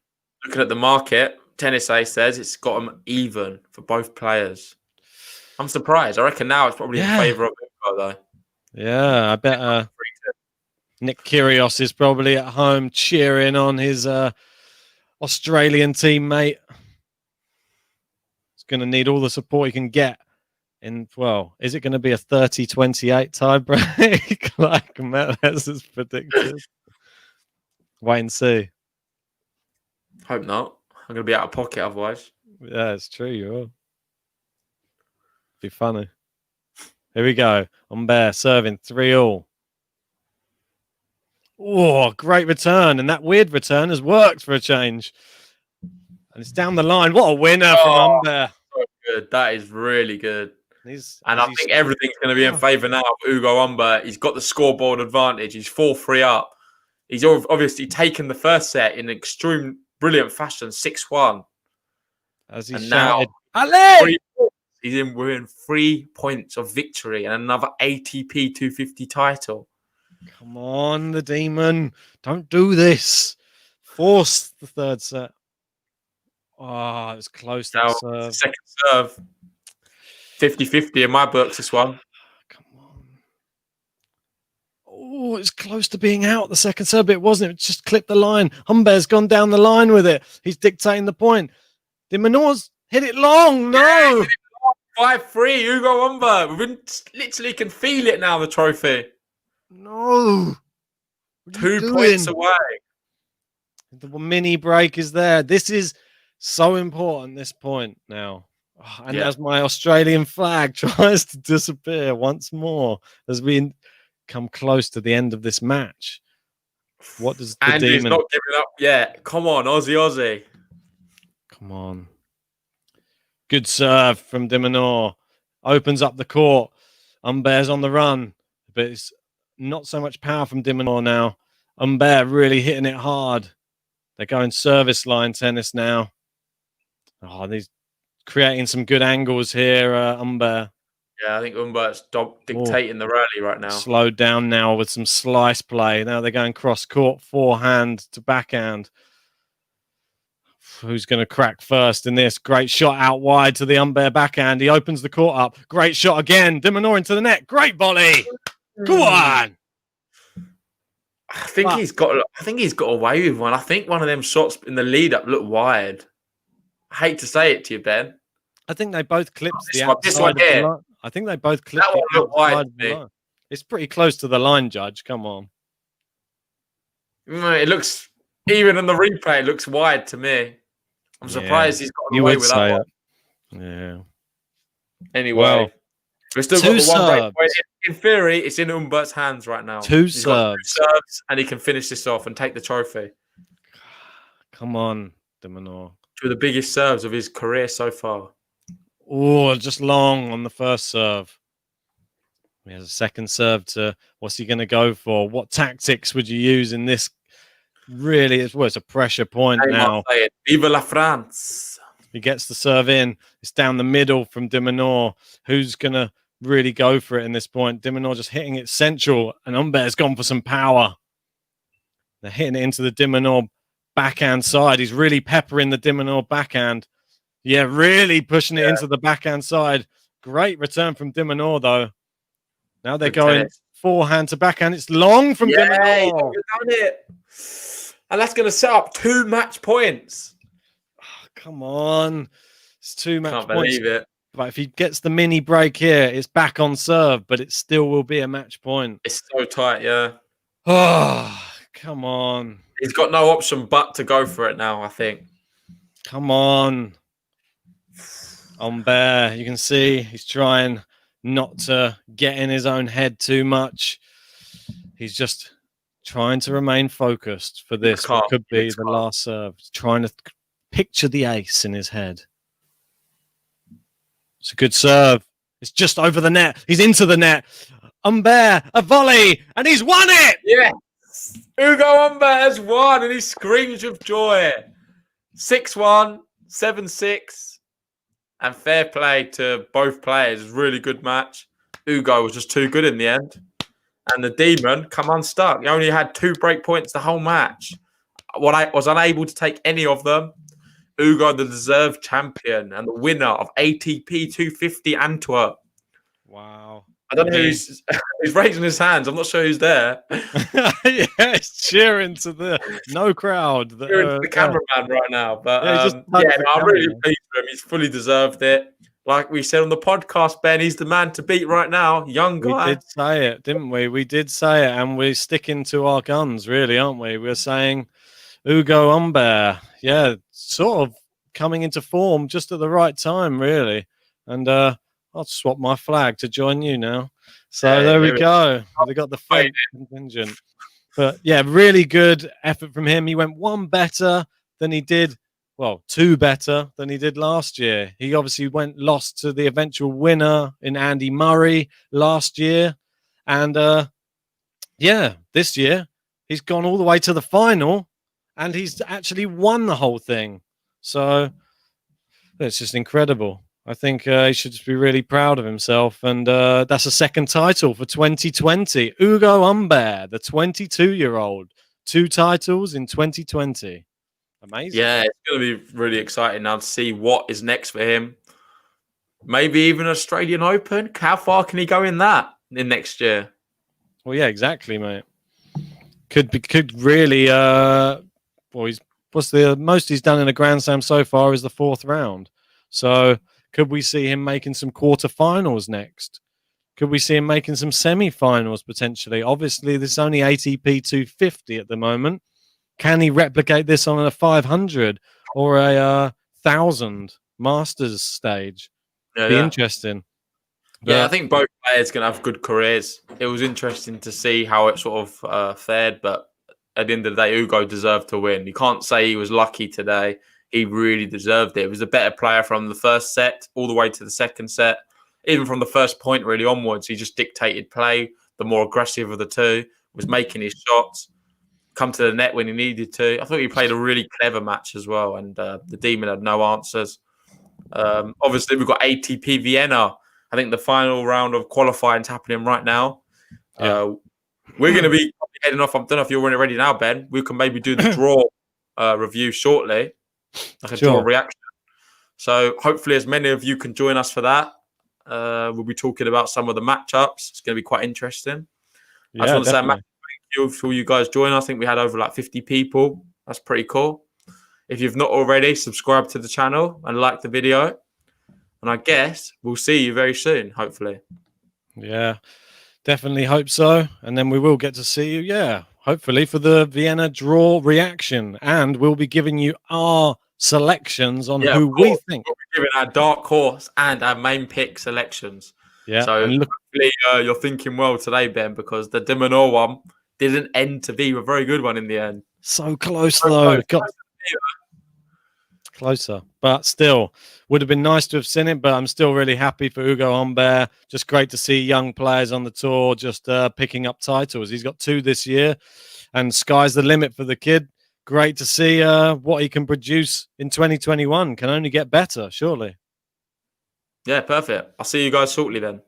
Looking at the market, Tennis A says it's got them even for both players. I'm surprised. I reckon now it's probably in favour of Humbert, though. Yeah, I bet Nick Kyrgios is probably at home cheering on his Australian teammate. He's going to need all the support he can get. Is it going to be a 30-28 tiebreak like Meles has predicted? Wait and see. Hope not. I'm going to be out of pocket otherwise. Yeah, it's true. You will. Be funny. Here we go. Humbert serving 3-all. Oh, great return. And that weird return has worked for a change. And it's down the line. What a winner from Humbert. So good. That is really good. I think everything's going to be in favour now of Ugo Humbert. He's got the scoreboard advantage. He's 4-3 up. He's obviously taken the first set in extreme brilliant fashion, 6-1. As he and shouted, now we're in 3 points of victory and another ATP 250 title. Come on, the demon. Don't do this. Force the third set. Oh, it was close to serve. Second serve. 50-50 in my books, this one. Come on. Oh, it's close to being out. The second serve, it wasn't. It just clipped the line. Humbert's gone down the line with it. He's dictating the point. De Minaur's hit it long. No. 5-3, Ugo Humbert. Literally can feel it now, the trophy. No. 2 points away. The mini break is there. This is so important, this point now. And as my Australian flag tries to disappear once more as we come close to the end of this match. What does the Andrew's demon... not giving up yet. Come on, Aussie. Come on. Good serve from de Minaur. Opens up the court. Humbert's on the run. But it's not so much power from de Minaur now. Humbert really hitting it hard. They're going service line tennis now. Oh, these creating some good angles here, Humbert. Yeah, I think Humbert's dictating the rally right now. Slowed down now with some slice play. Now they're going cross court, forehand to backhand. Who's going to crack first in this? Great shot out wide to the Humbert backhand. He opens the court up. Great shot again. De Minaur into the net. Great volley. Go on. I think he's got away with one. I think one of them shots in the lead up looked wide. I hate to say it to you, Ben. I think they both clipped this one here. I think they both clipped that one looked wide to me. Line. It's pretty close to the line, Judge. Come on. It looks, even in the replay, it looks wide to me. I'm surprised he's got away with that one. Yeah. Anyway, we've still got the one break point. In theory, it's in Humbert's hands right now. He's got 2 serves, and he can finish this off and take the trophy. Come on, de Minaur. 2 of the biggest serves of his career so far. Oh, just long on the first serve. He has a second serve to, what's he going to go for? What tactics would you use in this? Really, it's a pressure point now. Viva la France. He gets the serve in. It's down the middle from de Minaur. Who's going to really go for it in this point? De Minaur just hitting it central, and Humbert's gone for some power. They're hitting it into the de Minaur backhand side. He's really peppering the de Minaur backhand. Yeah, really pushing it into the backhand side. Great return from de Minaur, though. Now they're going forehand to backhand. It's long from de Minaur. Done it. And that's going to set up 2 match points. Oh, come on. It's 2 match points. Can't believe it. But if he gets the mini break here, it's back on serve, but it still will be a match point. It's so tight, yeah. Oh, come on. He's got no option but to go for it now, I think. Come on. Humbert, you can see he's trying not to get in his own head too much. He's just trying to remain focused for this. What could be the last serve. He's trying to picture the ace in his head. It's a good serve. It's just over the net. He's into the net. Humbert, a volley, and he's won it! Yes! Hugo Humbert has won, and he screams with joy. 6-1, 7-6, and fair play to both players. Really good match. Hugo was just too good in the end. And the Demon come unstuck. He only had 2 break points the whole match. I was unable to take any of them. Hugo, the deserved champion and the winner of ATP 250 Antwerp. Wow. I don't know who's he's raising his hands. I'm not sure who's there. Yeah, he's cheering to the no crowd. Cheering to the cameraman right now. But I'm really pleased with him. He's fully deserved it. Like we said on the podcast, Ben, he's the man to beat right now. Young guy. We did say it, didn't we? We did say it, and we're sticking to our guns, really, aren't we? We're saying Hugo Humbert, yeah, sort of coming into form just at the right time, really. And I'll swap my flag to join you now. So there we go. They got the French contingent. But yeah, really good effort from him. He went 1 better than he did. Well, 2 better than he did last year. He obviously lost to the eventual winner in Andy Murray last year. And this year he's gone all the way to the final and he's actually won the whole thing. So it's just incredible. I think he should just be really proud of himself. And that's a second title for 2020. Hugo Humbert, the 22-year-old. 2 titles in 2020. Amazing. Yeah, it's going to be really exciting now to see what is next for him. Maybe even Australian Open. How far can he go in that in next year? Well, yeah, exactly, mate. Could really. What's the most he's done in a Grand Slam so far is the 4th round. So could we see him making some quarterfinals next? Could we see him making some semi-finals potentially? Obviously, this is only ATP 250 at the moment. Can he replicate this on a 500 or a 1,000 Masters stage? Be interesting. Yeah, I think both players can have good careers. It was interesting to see how it sort of fared, but at the end of the day, Hugo deserved to win. You can't say he was lucky today. He really deserved it. He was a better player from the first set all the way to the second set. Even from the first point really onwards, he just dictated play. The more aggressive of the two, was making his shots, come to the net when he needed to. I thought he played a really clever match as well, and the Demon had no answers. Obviously, we've got ATP Vienna. I think the final round of qualifying is happening right now. Yeah. We're going to be heading off. I don't know if you're ready now, Ben. We can maybe do the draw review shortly, like a draw reaction. So hopefully as many of you can join us for that. We'll be talking about some of the matchups. It's going to be quite interesting. Yeah, I just want to say definitely. thank you for you guys joining. I think we had over like 50 people. That's pretty cool. If you've not already, subscribe to the channel and like the video. And I guess we'll see you very soon, hopefully. Yeah, definitely hope so. And then we will get to see you, hopefully for the Vienna draw reaction. And we'll be giving you our selections on who we think. We'll be giving our dark horse and our main pick selections. Yeah. So hopefully you're thinking well today, Ben, because the Minaur one didn't end to be a very good one in the end. So close, though. Closer, but still would have been nice to have seen it. But I'm still really happy for Hugo Humbert. Just great to see young players on the tour just picking up titles. He's got 2 this year, and sky's the limit for the kid. Great to see what he can produce in 2021. Can only get better, surely. Yeah, perfect. I'll see you guys shortly then.